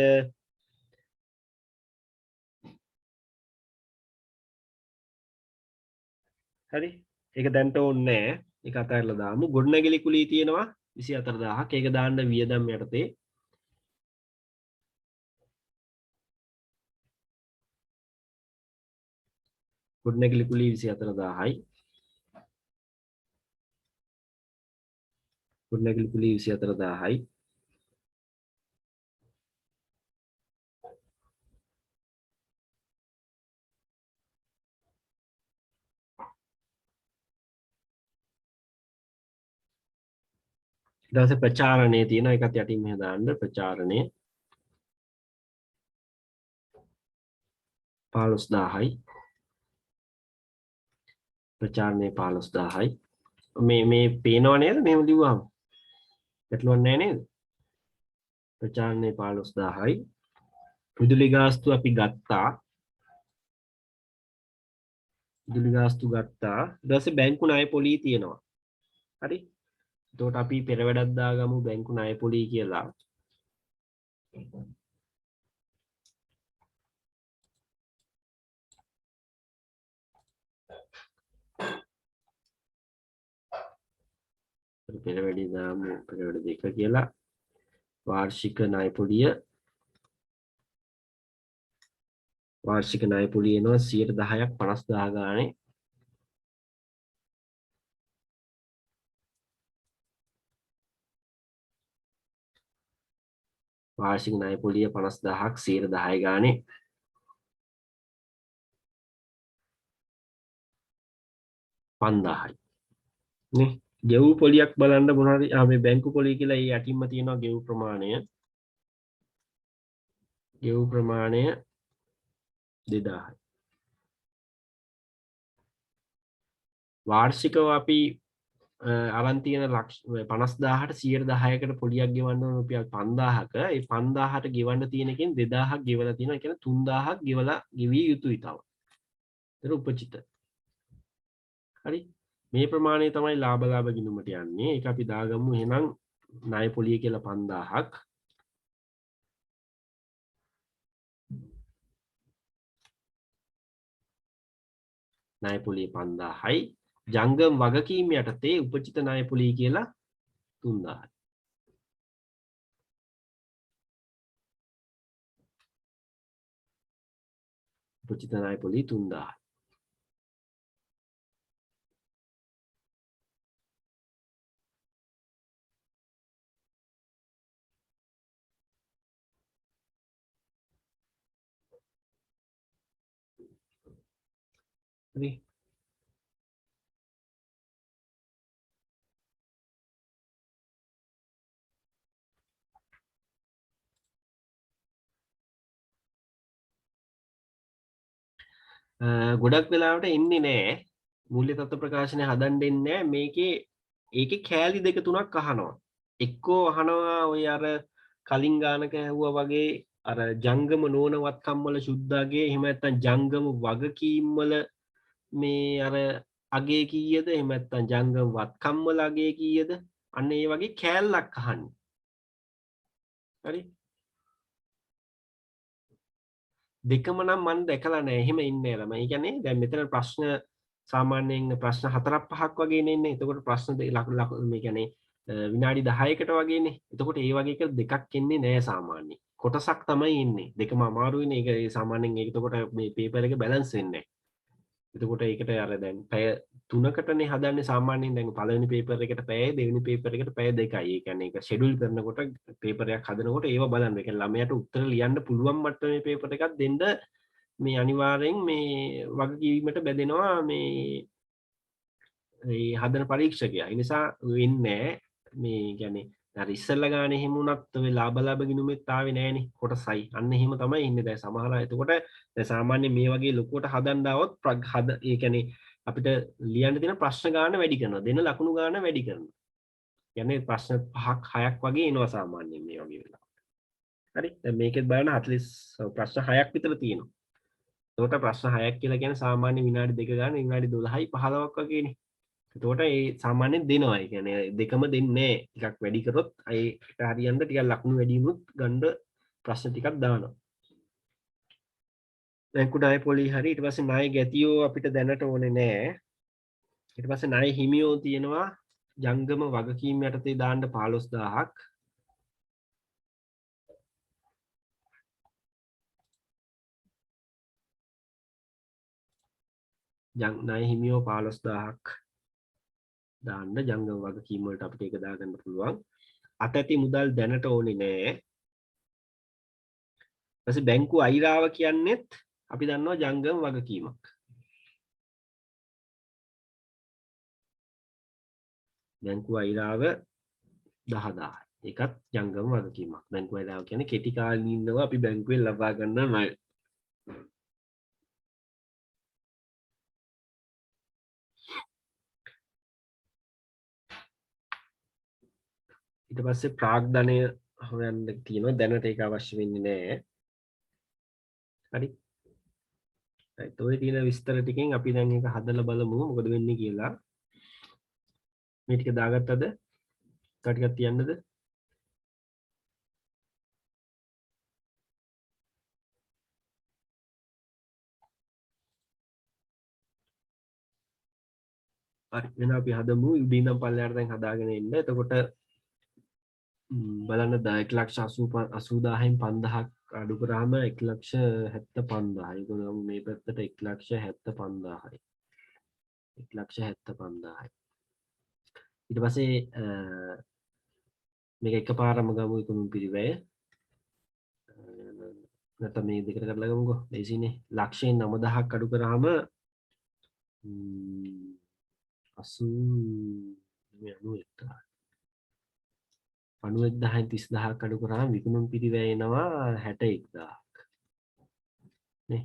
හරි ඒක දැන්ට ඕනේ නැහැ. ඒක අතහැරලා දාමු. ගොඩනැගිලි කුලී තියෙනවා 24000ක්. ඒක දාන්න වියදම් යටතේ. ගොඩනැගිලි කුලී 24000යි. ගොඩනැගිලි කුලී 24000යි. ඊට පස්සේ ප්‍රචාරණය තියෙනවා. ඒකත් යටින් මෙහෙ දාන්න ප්‍රචාරණය 15000යි. ප්‍රචාරණය 15000යි. මේ පේනව නේද මෙහෙම ලිව්වම? ගැටලුවක් නැහැ නේද? ප්‍රචාරණය 15000යි. විදුලි ගාස්තු අපි ගත්තා. විදුලි ගාස්තු ගත්තා. ඊට පස්සේ බැංකු ණය පොලී තියෙනවා. හරි? එතකොට අපි පෙරවැඩක් දාගමු බැංකු ණය පොලී කියලා. පෙරවැඩි දාමු පෙරවැඩ 2 කියලා. වාර්ෂික ණය පොලිය වාර්ෂික ණය පොලිය එනවා 10%ක් 50000 ගානේ. වාර්ෂික ණය පොලිය 50000ක් 10% ගානේ. පන්දාහයි නේ. ගෙව් පොලියක් බලන්න මොනවද මේ බැංකු පොලිය කියලා ඒ යටින්ම තියෙනවා ගෙව් ප්‍රමාණය. ගෙව් ප්‍රමාණය 2000යි. වාර්ෂිකව අපි අරන් තියෙන 50000ට 10%කට පොලියක් ගෙවන්න ඕන රුපියල් 5000ක. ඒ 5000ට ගෙවන්න තියෙන එකෙන් 2000ක් ගෙවලා තියෙනවා. ඒ කියන්නේ 3000ක් ගෙවිය යුතුයි තව. ඒක උපචිත. හරි. මේ ප්‍රමාණය තමයි ලාභ ගිණුමට යන්නේ. ඒක අපි දාගමු එහෙනම් ණය පොලිය කියලා 5000ක්. ණය පොලිය 5000යි. ජංගම් වගකීම් යටතේ උපචිත ණය පොලිය කියලා 3000යි. උපචිත ණය පොලිය 3000යි. හරි. ගොඩක් වෙලාවට එන්නේ නැහැ. මූල්‍ය තත්ත්ව ප්‍රකාශනය හදන්න එන්නේ නැහැ. ඒකේ කෑලි දෙක තුනක් අහනවා. එක්කෝ අහනවා ඔය අර කලින් ගානක ඇහුවා වගේ අර ජංගම නොවන වත්කම් වල සුද්ධාගේ එහෙම නැත්නම් ජංගම වගකීම් වල මේ අර අගේ කීයද එහෙම නැත්නම් ජංගම වත්කම් වල අගේ කීයද අන්න ඒ වගේ කෑල්ලක් අහන්නේ. හරි. දෙකම නම් මම දැකලා නැහැ. එහෙම ඉන්නේ නැහැ. මම කියන්නේ දැන් මෙතන ප්‍රශ්න සාමාන්‍යයෙන් ප්‍රශ්න 4-5ක් වගේ එන්නේ. එතකොට ප්‍රශ්න මේ කියන්නේ විනාඩි 10කට වගේනේ. එතකොට ඒ වගේ එක දෙකක් එන්නේ නැහැ සාමාන්‍යයෙන්. කොටසක් තමයි එන්නේ. දෙකම අමාරුයිනේ. ඒක සාමාන්‍යයෙන් ඒක එතකොට මේ පේපර් එක බැලන්ස් වෙන්නේ නැහැ. එතකොට ඒකට අර දැන් පැය 3කටනේ හදන්නේ සාමාන්‍යයෙන්. දැන් පළවෙනි පේපර් එකට පැයයි, දෙවෙනි පේපර් එකට පැය 2යි. ඒ කියන්නේ ඒක ෂෙඩියුල් කරනකොට පේපර් එකක් හදනකොට ඒව බලන්න. ඒ කියන්නේ ළමයාට උත්තර ලියන්න පුළුවන් මට්ටමේ පේපර් එකක් දෙන්න මේ අනිවාර්යෙන් මේ වගකීමට බැඳෙනවා මේ හදන පරීක්ෂකයා. ඒ නිසා වෙන්නේ මේ කියන්නේ අර ඉස්සෙල්ලා ගානේ එහෙම වුණත් ඔය ලාභ ගිණුමෙත් ආවේ නෑනේ කොටසයි. අන්න එහෙම තමයි ඉන්නේ දැන් සමහර අය. එතකොට දැන් සාමාන්‍ය මේ වගේ ලොකුවට හදන්න આવොත් ඒ කියන්නේ අපිට ලියන්න තියෙන ප්‍රශ්න ගාන වැඩි කරනවා. දෙන ලකුණු ගාන වැඩි කරනවා. කියන්නේ ප්‍රශ්න 5ක් 6ක් වගේ එනවා සාමාන්‍යයෙන් මේ වගේ වෙලාවට. හරි. දැන් මේකෙත් බලන්න 40 ප්‍රශ්න 6ක් විතර තියෙනවා. එතකොට ප්‍රශ්න 6ක් කියලා කියන්නේ සාමාන්‍ය විනාඩි 2 ගාන විනාඩි 12යි 15ක් වගේනේ. එතකොට ඒ සාමාන්‍යයෙන් දෙනවා. ඒ කියන්නේ දෙකම දෙන්නේ ටිකක් වැඩි කරොත් ඒකට හරියන්න ටිකක් ලකුණු වැඩි වුණොත් ගන්න ප්‍රශ්න ටිකක් දානවා. දැන් කුඩායි පොලි හරි ඊට පස්සේ ණය ගැතියෝ අපිට දැනට ඕනේ නෑ. ඊට පස්සේ ණය හිමියෝ තියෙනවා ජංගම වගකීම් යටතේ දාන්න 15000ක්. ණය හිමියෝ 15000ක් දාන්න ජංගම වගකීම් වලට අපිට ඒක දාගන්න පුළුවන්. අතැති මුදල් දැනට ඕනේ නෑ. ඊපස්සේ බැංකු අයිරාව කියන්නේත් අපි දන්නවා ජංගම වගකීමක්. බැංකු අයිරාව 10000. ඒකත් ජංගම වගකීමක්. බැංකු අයිරාව කියන්නේ කෙටි කාලීනව අපි බැංකුවෙන් ලබා ගන්න ණය. ඊට පස්සේ ප්‍රාග්ධනය හොයන්න තියෙනවා. දැනට ඒක අවශ්‍ය වෙන්නේ නැහැ. හරි. ඒත් ඔය තියෙන විස්තර ටිකෙන් අපි දැන් ඒක හදලා බලමු මොකද වෙන්නේ කියලා. මේ ටික දාගත්තද? තව ටිකක් තියන්නද? හරි. එහෙනම් අපි හදමු. ඉඳන් පල්ලෙහාට දැන් හදාගෙන එන්න. එතකොට බලන්න 1,80,000න් 5000ක් අඩු කරාම 1,75,000. ඒගොල්ලෝ මේ පැත්තට 1,75,000යි. 1,75,000යි. ඊට පස්සේ මේක එකපාරම ගමු ඉක්මන් පිරිවැය. නැත්නම් මේ දෙකට කරලා ගමුකෝ. ලේසිනේ. ලක්ෂයෙන් 9000ක් අඩු කරාම 91,000 91,000න් 30,000ක් අඩු කරාම විකුණුම් පිරිවැය එනවා 61,000ක්. නේ?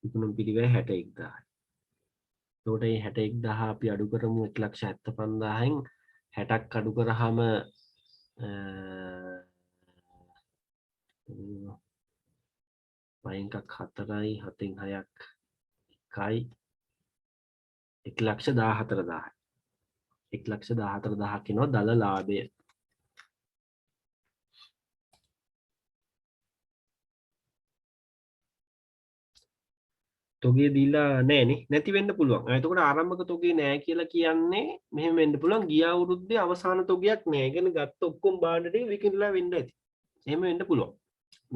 විකුණුම් පිරිවැය 61,000යි. එතකොට මේ 61,000 අපි අඩු කරමු 1,75,000න් 60ක් අඩු කරාම පයින් එකක් 4යි 7න් 6ක් 1යි 1,14,000යි. 1,14,000ක් එනවා දල ලාභය. තොගේ දීලා නෑනේ. නැති වෙන්න පුළුවන්. එතකොට ආරම්භක තොගේ නෑ කියලා කියන්නේ මෙහෙම වෙන්න පුළුවන්. ගිය අවුරුද්දේ අවසාන තොගයක් නෑ. ඒ කියන්නේ ගත්ත ඔක්කොම භාණ්ඩ ටික විකිණලා වෙන්න ඇති. එහෙම වෙන්න පුළුවන්.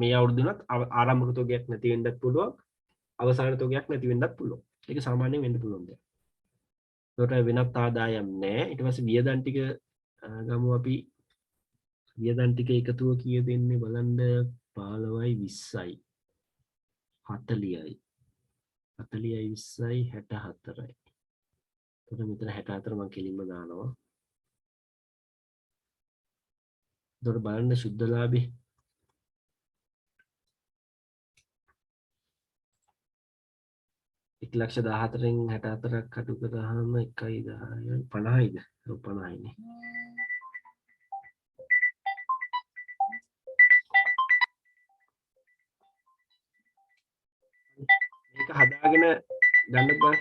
මේ අවුරුද්දුනත් ආරම්භක තොගයක් නැති වෙන්නත් පුළුවන්. අවසාන තොගයක් නැති වෙන්නත් පුළුවන්. ඒක සාමාන්‍යයෙන් වෙන්න පුළුවන් දෙයක්. ඒකට වෙනත් ආදායම් නෑ. ඊට පස්සේ වියදම් ටික ගමු අපි. වියදම් ටික එකතුව කීයද එන්නේ බලන්න 15යි 20යි 40යි 40යි 20යි 64යි. එතකොට මෙතන 64 මම කෙලින්ම දානවා. එතකොට බලන්න සුද්ධ ලාභේ 1,14,න් 64ක් අඩු කරාම 1,10යි 50යිද? ඔව් 50යිනේ. මේක හදාගෙන ගන්න බෑ.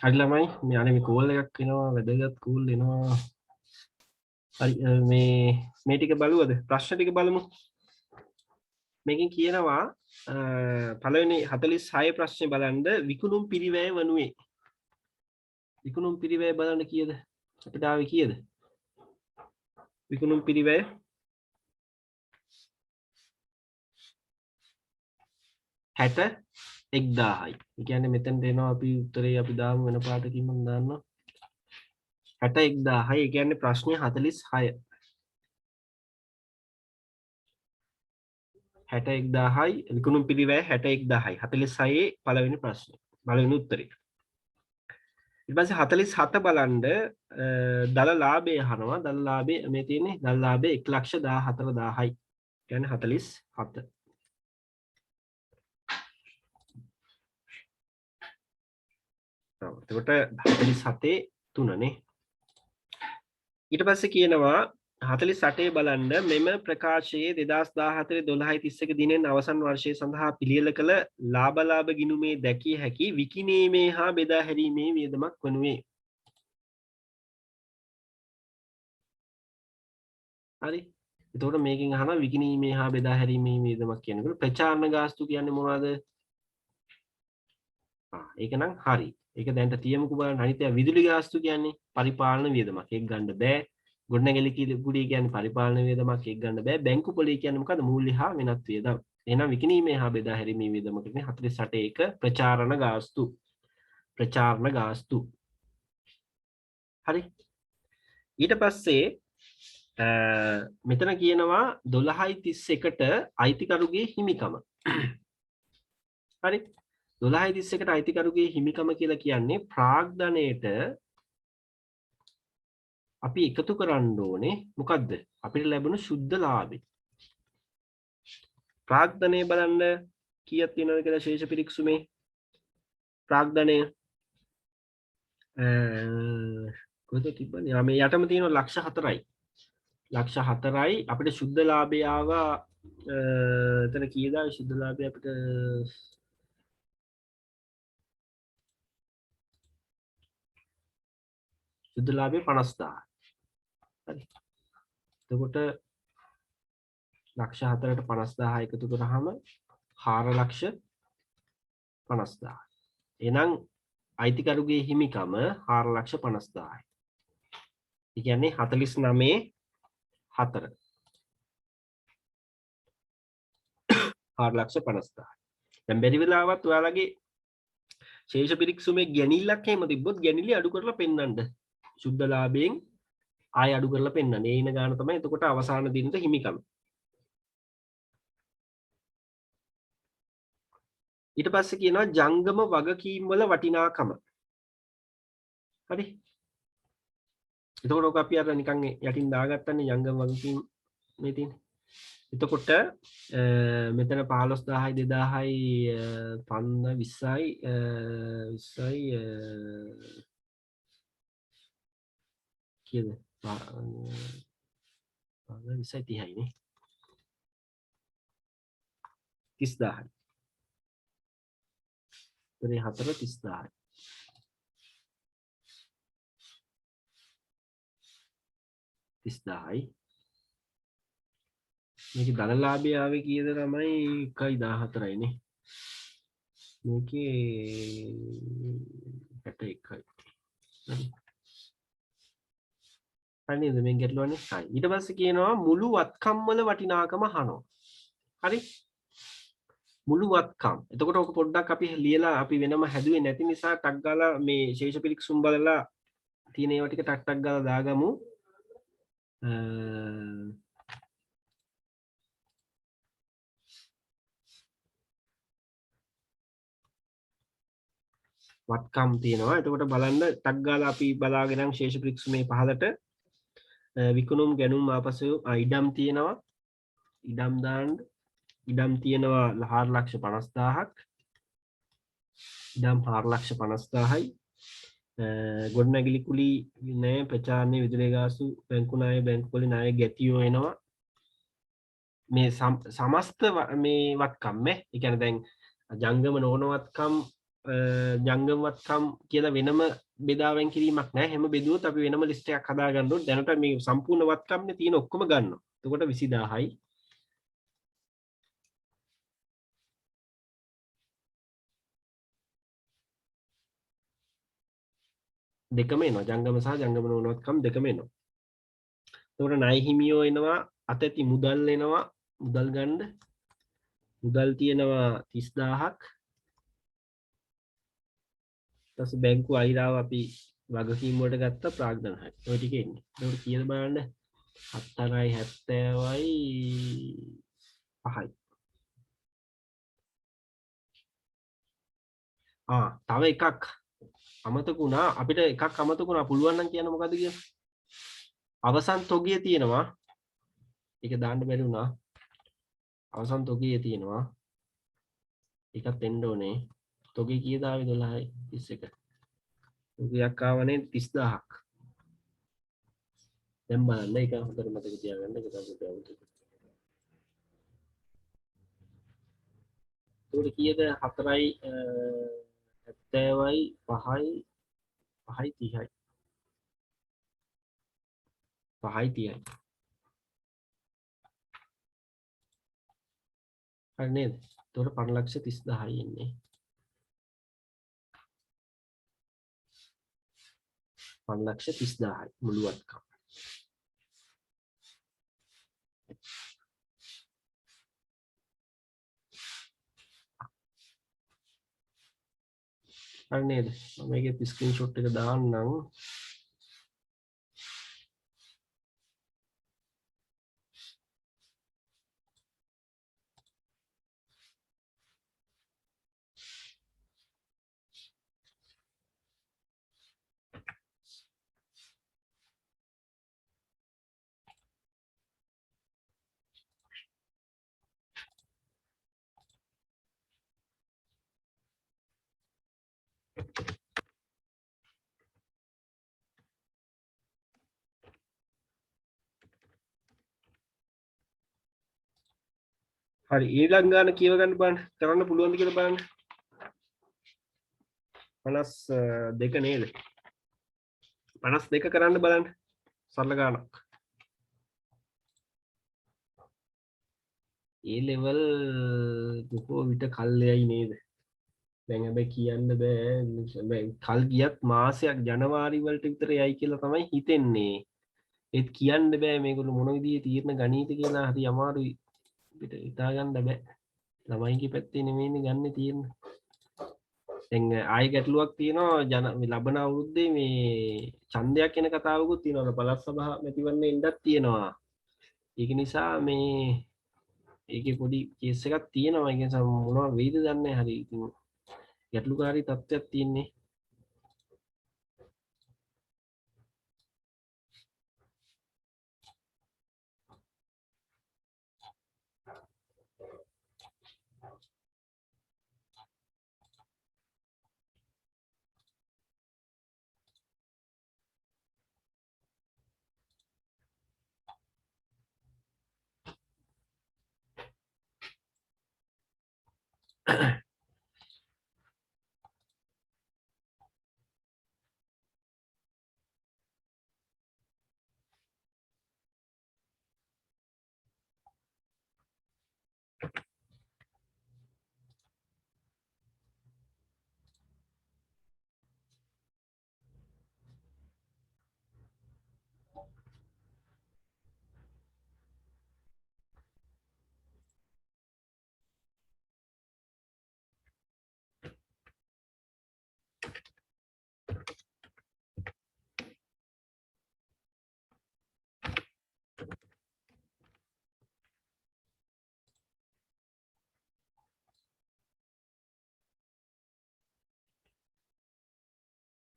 හරි ළමයි මේ අනේ මේ කෝල් එකක් එනවා වැදගත් කෝල් එනවා හරි මේ ටික බලුවද ප්‍රශ්න ටික බලමු මේකෙන් කියනවා පළවෙනි 46 ප්‍රශ්නේ බලන්න විකුණුම් පිරිවැය වනුයේ විකුණුම් පිරිවැය බලන්න කීයද අපිට ආවේ කීයද විකුණුම් පිරිවැය 61000යි. ඒ කියන්නේ මෙතනට එනවා අපි උත්තරේ අපි දාමු වෙන පාටකින් මම දාන්නවා 61000යි. ඒ කියන්නේ ප්‍රශ්නේ 46 61000යි විකුණුම් පිරිවැය 61000යි 46 පළවෙනි ප්‍රශ්නේ පළවෙනි උත්තරේ ඊට පස්සේ 47 බලන්න දල ලාභය අහනවා දල ලාභය මේ තියෙන්නේ දල ලාභය 114000යි කියන්නේ 47 එතකොට 47 3නේ ඊට පස්සේ කියනවා 48 බලන්න මෙම ප්‍රකාශයේ 2014 12/31 දිනෙන් අවසන් වර්ෂය සඳහා පිළියෙල කළ ලාභ ගිණුමේ දැකිය හැකි විකිණීමේ හා බෙදා හැරීමේ වියදමක් වනුයේ. හරි. එතකොට මේකෙන් අහනවා විකිණීමේ හා බෙදා හැරීමේ වියදමක් කියනකොට ප්‍රචාරණ ගාස්තු කියන්නේ මොනවද? ඒක නම් හරි. ඒක දැන්ට තියමුකෝ බලන්න අනිත් ඒවා විදුලි ගාස්තු කියන්නේ පරිපාලන වියදමක්. ඒක ගන්න බෑ. ගොඩනැගිලි කුඩී කියන්නේ පරිපාලන වියදමක් ඒක ගන්න බෑ. බැංකු පොලේ කියන්නේ මොකද්ද? මූල්‍ය හා වෙනත් වියදම්. එහෙනම් විකිණීමේ හා බෙදා හැරීමේ වියදම කියන්නේ 48 එක ප්‍රචාරණ ගාස්තු. ප්‍රචාරණ ගාස්තු. හරි. ඊට පස්සේ මෙතන කියනවා 12/31ට අයිතිකරුගේ හිමිකම. හරි. 12/31ට අයිතිකරුගේ හිමිකම කියලා කියන්නේ ප්‍රාග්ධනයට අපි එකතු කරන්න ඕනේ මොකද්ද අපිට ලැබුණු සුද්ධ ලාභය ප්‍රාග්ධනය බලන්න කීයක් තියෙනවද කියලා ශේෂ පිරික්සුමේ ප්‍රාග්ධනය කොහෙද තිබ්බනේ මේ යටම තියෙනවා ලක්ෂ 4යි ලක්ෂ 4යි අපිට සුද්ධ ලාභය ආවා එතන කීයද සුද්ධ ලාභය අපිට සුද්ධ ලාභය 50000 හරි එතකොට ලක්ෂ 4ට 50000 එකතු කරාම 4,50,000 එහෙනම් අයිතිකරුගේ හිමිකම 4,50,000යි. ඒ කියන්නේ 49 4 4,50,000. දැන් බැරි වෙලාවත් ඔයාලගේ ශේෂ පිරික්සුමේ ගැනිල්ලක් එහෙම තිබ්බොත් ගැනිලි අඩු කරලා පෙන්නන්න. සුද්ධ ලාභයෙන් ආය අඩු කරලා පෙන්නන්න. ඒ ඉන ගාන තමයි එතකොට අවසාන දිනට හිමිකම. ඊට පස්සේ කියනවා ජංගම වගකීම් වල වටිනාකම. හරි. එතකොට ඔක අපි අර නිකන් යටින් දාගත්තනේ ජංගම වගකීම් මේ තියෙන්නේ. එතකොට මෙතන 15000යි 2000යි 20යි 20යි කීයද 20යි 30යි නේ 30000යි. එතන 4 30000යි. මේක ධනලාභය ආවේ කීයද තමයි 1.14යි නේ. මේකේ 61යි. හරි නේද මේ ගැටලුවනේ. හරි. ඊට පස්සේ කියනවා මුළු වත්කම් වල වටිනාකම අහනවා. හරි? මුළු වත්කම්. එතකොට ඔක පොඩ්ඩක් අපි ලියලා අපි වෙනම හැදුවේ නැති නිසා ටක් ගාලා මේ ශේෂ පිරික්සුම් බලලා තියෙන ඒවා ටික ටක් ගාලා දාගමු. වත්කම් තියෙනවා. එතකොට බලන්න ටක් ගාලා අපි බලාගෙන නම් ශේෂ පිරික්සුමේ පහලට විකුණුම් ගැනුම් ආපසු ඉඩම් තියෙනවා. ඉඩම් දාන්න. ඉඩම් තියෙනවා 4,50,000ක්. ඉඩම් 4,50,000යි. ගොඩනැගිලි කුලි ණය ප්‍රචාරණය විදුලි ගාස්තු බැංකු ණය බැංකු වල ණය ගැතියෝ එනවා. මේ සමස්ත මේ වත්කම් නේ. ඒ කියන්නේ දැන් ජංගම නොවන වත්කම් ජංගමවත්කම් කියලා වෙනම බෙදාවෙන් කිරීමක් නැහැ. හැම බෙදුවොත් අපි වෙනම ලිස්ට් එකක් හදා ගන්න ඕනේ. දැනට මේ සම්පූර්ණ වත්කම්නේ තියෙන ඔක්කොම ගන්නවා. එතකොට 20000යි. දෙකම එනවා. ජංගම සහ ජංගම නොවන වත්කම් දෙකම එනවා. එතකොට ණය හිමියෝ එනවා, අතැති මුදල් එනවා. මුදල් ගන්න. මුදල් තියෙනවා 30000ක්. ඊට පස්සේ බැංකු අයිරාව අපි වගකීම් වලට ගත්ත ප්‍රාග්ධන 6. ඔය ටික එන්නේ. එතකොට කීයද බලන්න? 7යි 70යි 5යි. තව එකක් අමතක වුණා. අපිට එකක් අමතක වුණා. පුළුවන් නම් කියන්න මොකද්ද කියලා. අවසන් තොගය තියෙනවා. ඒක දාන්න බැරි වුණා. අවසන් තොගය තියෙනවා. ඒකත් එන්න ඕනේ. තොගය කීයද ආවේ 12යි 31. තොගයක් ආවනේ 30000ක්. දැන් බලන්න ඒක හොඳට මතක තියාගන්න. ඒක තමයි ප්‍රවෘත්ති. ඒකට කීයද 4යි 70යි 5යි 5යි 30යි 5යි 30යි. හරි නේද? ඒතකොට 5,30,000යි එන්නේ. 5,30,000යි මුළු වත්කම්. හරි නේද? මම මේකේ ස්ක්‍රීන්ෂොට් එක දාන්නම්. හරි ඊළඟ ගාන කියව ගන්න බලන්න. කරන්න පුළුවන්ද කියලා බලන්න. 52 නේද? 52 කරන්න බලන්න. සරල ගානක්. ඒ ලෙවල් බොහෝ විට කල්යයි නේද? දැන් හැබැයි කියන්න බෑ. කල් ගියත් මාසයක් ජනවාරි වලට විතර යයි කියලා තමයි හිතෙන්නේ. ඒත් කියන්න බෑ මේගොල්ලෝ මොන විදිහේ තීරණ ගනීද කියලා හරි අමාරුයි. අපිට හිතා ගන්න බෑ. ළමයිගේ පැත්තේ නෙමෙයිනේ ගන්න තියෙන්නේ. දැන් ආයෙ ගැටලුවක් තියෙනවා ලබන අවුරුද්දේ මේ ඡන්දයක් එන කතාවකුත් තියෙනවා. පළාත් සභා මැතිවරණේ ඉන්නත් තියෙනවා. ඒක නිසා මේ ඒකේ පොඩි කේස් එකක් තියෙනවා. ඒක නිසා මොනවා වෙයිද දන්නේ නැහැ. හරි ඉතින් ගැටලුකාරී තත්ත්වයක් තියෙන්නේ.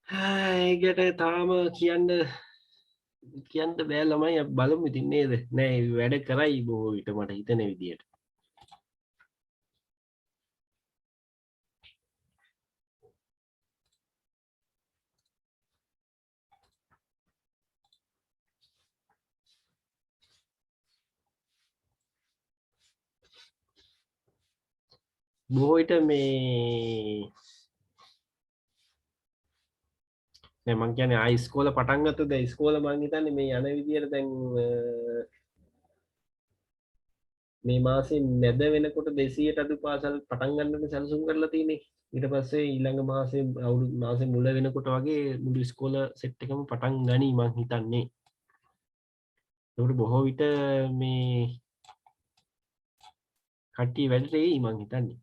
ඒකට තාම කියන්න බෑ ළමයි අපි බලමු ඉතින් නේද? නෑ වැඩ කරයි බොහෝ විට මට හිතෙන විදියට. බොහෝ විට මේ නෑ මං කියන්නේ ආයි ඉස්කෝල පටන් ගත්තොත් දැන් ඉස්කෝල මං හිතන්නේ මේ යන විදියට දැන් මේ මාසේ නැද වෙනකොට 200ට අඩු පාසල් පටන් ගන්නට සැලසුම් කරලා තියෙන්නේ. ඊට පස්සේ ඊළඟ මාසේ අවුරුදු මාසේ මුල වෙනකොට වගේ මුළු ඉස්කෝල සෙට් එකම පටන් ගනී මං හිතන්නේ. ඒකට බොහෝ විට මේ කට්ටිය වැඩට එයි මං හිතන්නේ.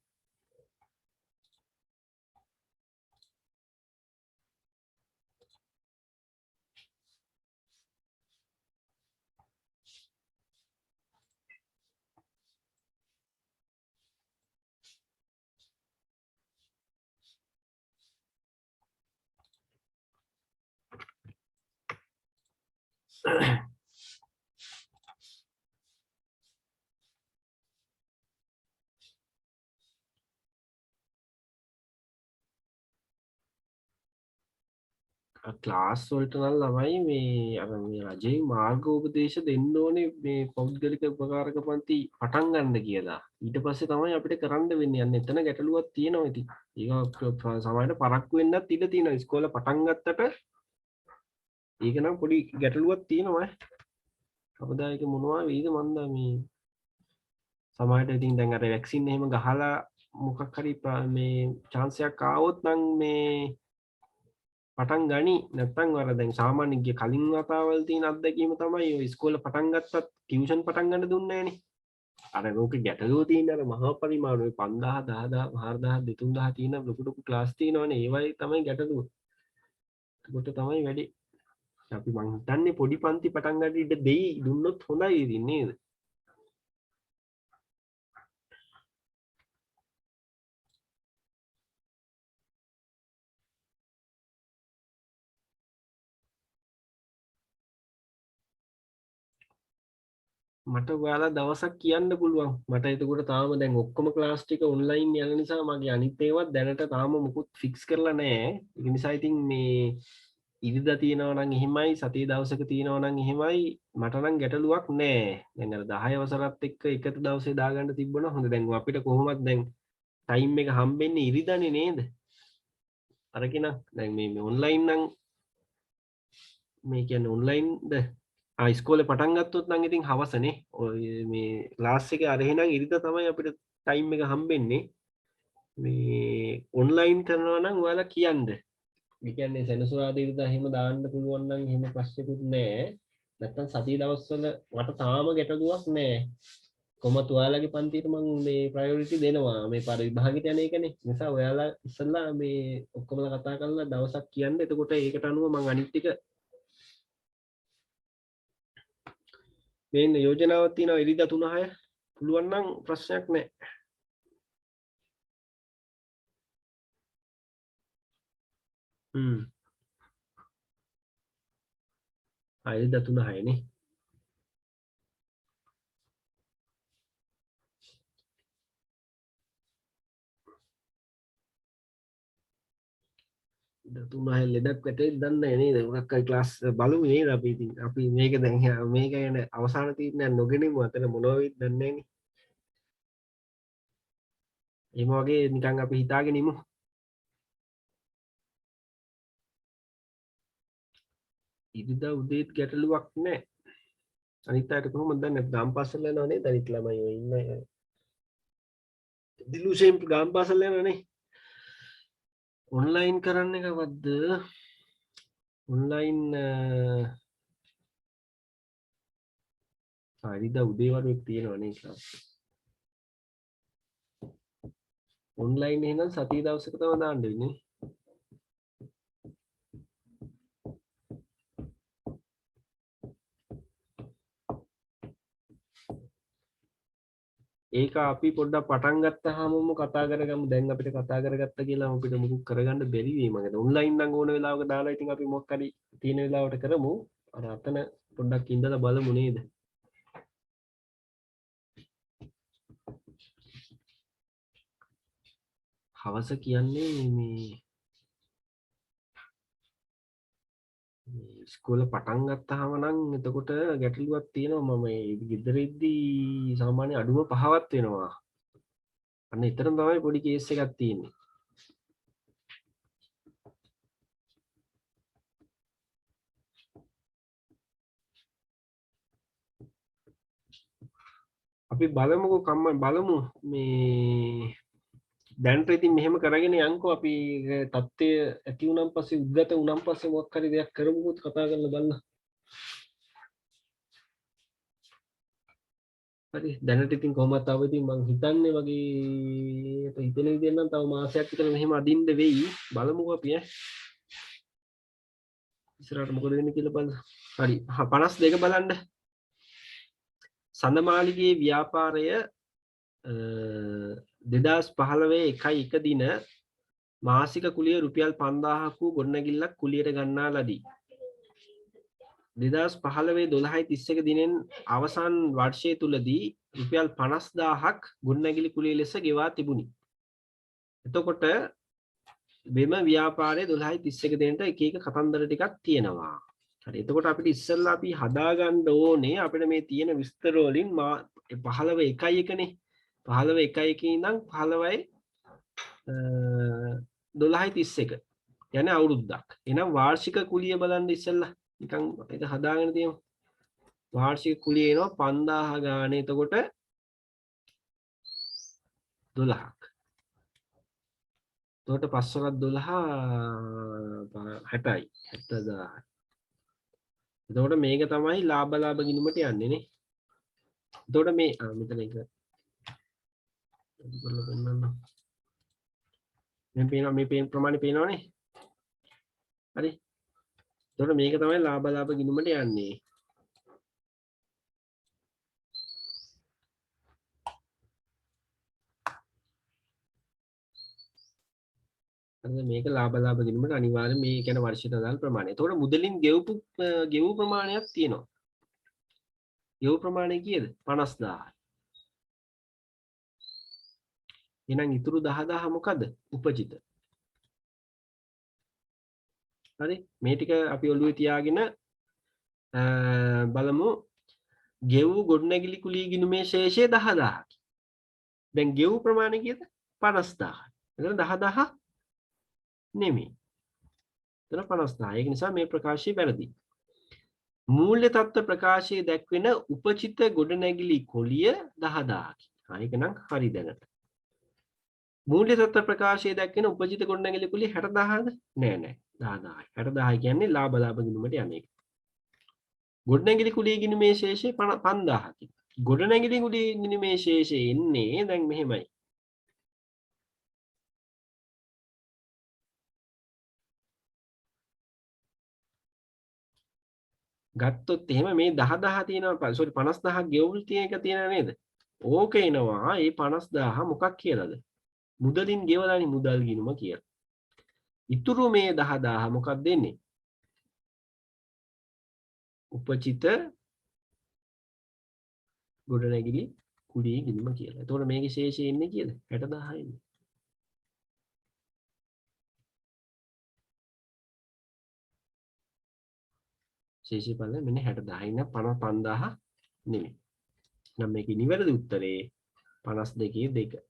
ක්ලාස් වලට නම් ළමයි මේ අර මේ රජයේ මාර්ගෝපදේශ දෙන්න ඕනේ මේ පෞද්ගලික උපකාරක පන්ති පටන් ගන්න කියලා. ඊට පස්සේ තමයි අපිට කරන්න වෙන්නේ. යන්න එතන ගැටලුවක් තියෙනවා ඉතින්. ඒක සමහරවිට පරක්කු වෙන්නත් ඉඩ තියෙනවා. ඉස්කෝල පටන් ගත්තට ඒක නම් පොඩි ගැටලුවක් තියෙනවා. කවදා ඒක මොනවා වෙයිද මන්දා මේ සමහරවිට ඉතින් දැන් අර වැක්සින් එහෙම ගහලා මොකක් හරි මේ chance එකක් ආවොත් නම් මේ පටන් ගනි නැත්තම් අර දැන් සාමාන්‍ය කලින් වතාවල් තියෙන අත්දැකීම තමයි ඔය ඉස්කෝලේ පටන් ගත්තත් ටියුෂන් පටන් ගන්න දුන්නේ නැහනේ. අර ලෝකෙ ගැටලුව තියෙන අර මහා පරිමාණ ඔය 5000 10000 4000 2000 තියෙන ලොකු ලොකු ක්ලාස් තියෙනවනේ ඒවයි තමයි ගැටලුව. ඒකට තමයි වැඩි. අපි මං හිතන්නේ පොඩි පන්ති පටන් ගන්න ඉඩ දෙයි දුන්නොත් හොඳයි ඉතින් නේද? මට ඔයාලා දවසක් කියන්න පුළුවන්. මට එතකොට තාම දැන් ඔක්කොම ක්ලාස් ටික ඔන්ලයින් යන නිසා මගේ අනිත් ඒවාත් දැනට තාම මුකුත් ෆික්ස් කරලා නැහැ. ඒ නිසා ඉතින් මේ ඉරිදා තියෙනවා නම් එහෙමයි සතිය දවසක තියෙනවා නම් එහෙමයි මට නම් ගැටලුවක් නැහැ. දැන් අර 10 වසරත් එක්ක එකට දවසේ දාගන්න තිබ්බොනම් හොඳ. දැන් අපිට කොහොමද දැන් ටයිම් එක හම්බෙන්නේ ඉරිදානේ නේද? අරගෙන දැන් මේ ඔන්ලයින් නම් මේ කියන්නේ ඔන්ලයින්ද ඉස්කෝලේ පටන් ගත්තොත් නම් ඉතින් හවසනේ ඔය මේ ක්ලාස් එකේ අර එහෙනම් ඉරිදා තමයි අපිට ටයිම් එක හම්බෙන්නේ මේ ඔන්ලයින් කරනවා නම් ඔයාලා කියන්න. ඒ කියන්නේ සෙනසුරාදා ඉරිදා එහෙම දාන්න පුළුවන් නම් එහෙම ප්‍රශ්නකුත් නැහැ. නැත්තම් සතිය දවස්වල මට තාම ගැටලුවක් නැහැ. කොහොමද ඔයාලගේ පන්තියට මම මේ ප්‍රයොරිටි දෙනවා මේ පරිභාගයට යන එකනේ. නිසා ඔයාලා ඉස්සෙල්ලා මේ ඔක්කොමලා කතා කරලා දවසක් කියන්න. එතකොට ඒකට අනුව මම අනිත් ටික මේන්න යෝජනාවක් තියෙනවා ඉරිදා 3-6 පුළුවන් නම් ප්‍රශ්නයක් නැහැ. ඉරිදා 3-6 නේ. ඉරිදා 3-6 ලෙඩක් වැටෙයි දන්නේ නැහැ නේද? මොකක් හරි ක්ලාස් බලමු නේද අපි ඉතින්. අපි මේක දැන් මේක ගැන අවසාන තීරණයක් නොගෙනමු අතන මොනවා වෙයිද දන්නේ නැහැ නේ. එහෙම වගේ නිකන් අපි හිතාගෙන ඉමු. ඉරිදා උදේත් ගැටලුවක් නැහැ. අනිත් අයට කොහොමද දන්නේ? ගාම් පාසල් යනවා නේද? අනිත් ළමයි ඔය ඉන්න දිලුෂෙන් ගාම් පාසල් යනවා නේ. ඔන්ලයින් කරන්න එකවත්ද? ඔන්ලයින් ඉරිදා උදේ වරුවෙක් තියෙනවා නේ ක්ලාස්. ඔන්ලයින් එහෙනම් සතිය දවසක තමයි දාන්න වෙන්නේ. ඒක අපි පොඩ්ඩක් පටන් ගත්තාම කතා කරගමු. දැන් අපිට කතා කරගත්ත කියලා අපිට මුකුත් කරගන්න බැරි වෙයි මගද. ඔන්ලයින් නම් ඕන වෙලාවක දාලා ඉතින් අපි මොකක් හරි තියෙන වෙලාවට කරමු. අර අතන පොඩ්ඩක් ඉඳලා බලමු නේද? හවස කියන්නේ මේ ස්කෝල පටන් ගත්තාම නම් එතකොට ගැටලුවක් තියෙනවා. මම ගෙදර ඉද්දී සාමාන්‍ය අඩුම 5වත් වෙනවා. අන්න එතරම් තමයි පොඩි කේස් එකක් තියෙන්නේ. අපි බලමුකෝ කම්ම බලමු මේ දැන්ට ඉතින් මෙහෙම කරගෙන යන්කෝ අපි තත්ත්වය ඇති වුණාන් පස්සේ උද්ගත වුණාන් පස්සේ මොකක් හරි දෙයක් කරමුකෝ කතා කරලා බලන්න. හරි දැනට ඉතින් කොහොමද තව ඉතින් මං හිතන්නේ වගේ හිතන විදිහෙන් නම් තව මාසයක් විතර මෙහෙම අදින්න වෙයි. බලමුකෝ අපි ඉස්සරහට මොකද වෙන්නේ කියලා බලන්න. හරි 52 බලන්න. සඳමාලිගේ ව්‍යාපාරය 2015 1 දින මාසික කුලිය රුපියල් 5000ක් වූ ගොඩනැගිල්ලක් කුලියට ගන්නා ලදී. 2015 12/31 දිනෙන් අවසන් වර්ෂය තුලදී රුපියල් 50000ක් ගොඩනැගිලි කුලිය ලෙස ගෙවා තිබුණි. එතකොට වෙම ව්‍යාපාරයේ 12/31 දිනට එක එක කතන්දර ටිකක් තියෙනවා. හරි එතකොට අපිට ඉස්සෙල්ලා අපි හදාගන්න ඕනේ අපිට මේ තියෙන විස්තර වලින් 15 1නේ 15 1 ඉඳන් 15 12/31 යන්නේ අවුරුද්දක්. එහෙනම් වාර්ෂික කුලිය බලන්න ඉස්සෙල්ලා නිකන් ඒක හදාගෙන තියෙමු. වාර්ෂික කුලිය එනවා 5000 ගානේ. එතකොට 12ක්. එතකොට 5 වරක් 12 60යි 70000. එතකොට මේක තමයි ලාභ ගිණුමට යන්නේ නේ. එතකොට මේ මෙතන එක කරලා පෙන්නන්න. මේ ප්‍රමාණය පේනවනේ. හරි. එතකොට මේක තමයි ලාභ ගිණුමට යන්නේ. හරි මේක ලාභ ගිණුමට අනිවාර්යෙන් මේ කියන්නේ වර්ෂයට අදාළ ප්‍රමාණය. එතකොට මුදලින් ගෙවු ප්‍රමාණයක් තියෙනවා. ගෙවු ප්‍රමාණය කීයද? 50000. එහෙනම් ඉතුරු 10000 මොකද? උපජිත. හරි මේ ටික අපි ඔළුවේ තියාගෙන බලමු ගෙවු ගොඩනැගිලි කුලී ගිණුමේ ශේෂය 10000ක්. දැන් ගෙවු ප්‍රමාණය කීයද? 50000. එතන 10000 නෙමෙයි. එතන 50000. ඒක නිසා මේ ප්‍රකාශය වැරදි. මූල්‍ය තත්ත්ව ප්‍රකාශයේ දැක්වෙන උපචිත ගොඩනැගිලි කුලිය 10000ක්. ඒක නම් හරි දැනට. මූල්‍ය තත්ත්ව ප්‍රකාශයේ දැක්වෙන උපජිත ගොඩනැගිලි කුලිය 60000ද? නෑ 10000යි. 60000 කියන්නේ ලාභ ගිණුමට යන එක. ගොඩනැගිලි කුලිය ගිණුමේ ශේෂය 5000කි. ගොඩනැගිලි කුලිය ගිණුමේ ශේෂය එන්නේ දැන් මෙහෙමයි. ගත්තොත් එහෙම මේ 10000 තියෙනවා සෝරි 50000ක් ගෙවුල් තියෙන එක තියෙනව නේද? ඕක එනවා මේ 50000 මොකක් කියලාද? මුදලින් ගෙවලානේ මුදල් ගිණුම කියලා. ඉතුරු මේ 10000 මොකක්ද දෙන්නේ? උපචිත ගොඩනැගිලි කුලිය ගිණුම කියලා. එතකොට මේකේ ශේෂය එන්නේ කීයද? 60000 එන්නේ. ශේෂය බලන්න මෙන්න 60000 ඉන්න 55000 නෙමෙයි. නම් මේකේ නිවැරදි උත්තරේ 52 2.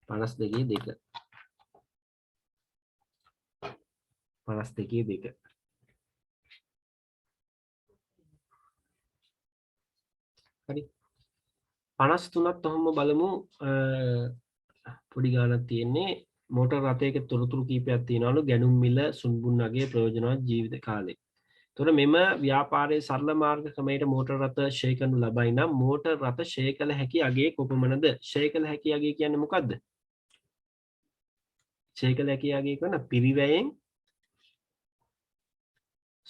52 2. 52 2. හරි 53ත් ඔහොම බලමු පොඩි ගානක් තියෙන්නේ මෝටර් රථයක තොරතුරු කීපයක් තියෙනවලු ගැනුම් මිල සුන්බුන්නගේ ප්‍රයෝජනවත් ජීවිත කාලේ. එතකොට මෙම ව්‍යාපාරයේ සරල මාර්ග ක්‍රමයට මෝටර් රථ ෂේ කරනු ලබයි නම් මෝටර් රථ ෂේ කළ හැකි අගයේ කොපමණද? ෂේ කළ හැකි අගය කියන්නේ මොකද්ද? ෂේ කළ හැකි අගය කරන පිරිවැයෙන්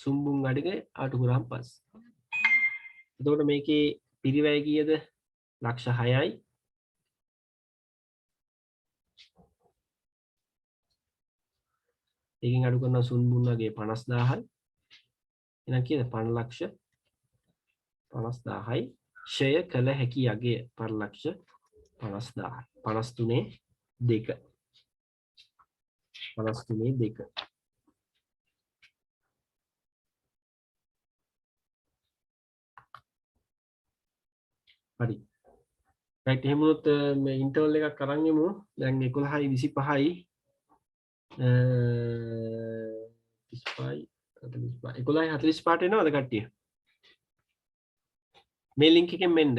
සුන්බුන් අඩගේ අඩු කරාම පස්සේ. එතකොට මේකේ පිරිවැය කීයද? ලක්ෂ 6යි. ඒකෙන් අඩු කරනවා සුන්බුන්නගේ 50000යි. එහෙනම් කීයද? 5,50,000යි. ෂය කළ හැකි අගය 5,50,000. 53 2. 53 2. හරි. රයිට් එහෙම වුණොත් මේ ඉන්ටර්වල් එකක් අරන් යමු. දැන් 11යි 25යි 35 11යි 45ට එනවද කට්ටිය? මේ ලින්ක් එකෙන් මෙන්න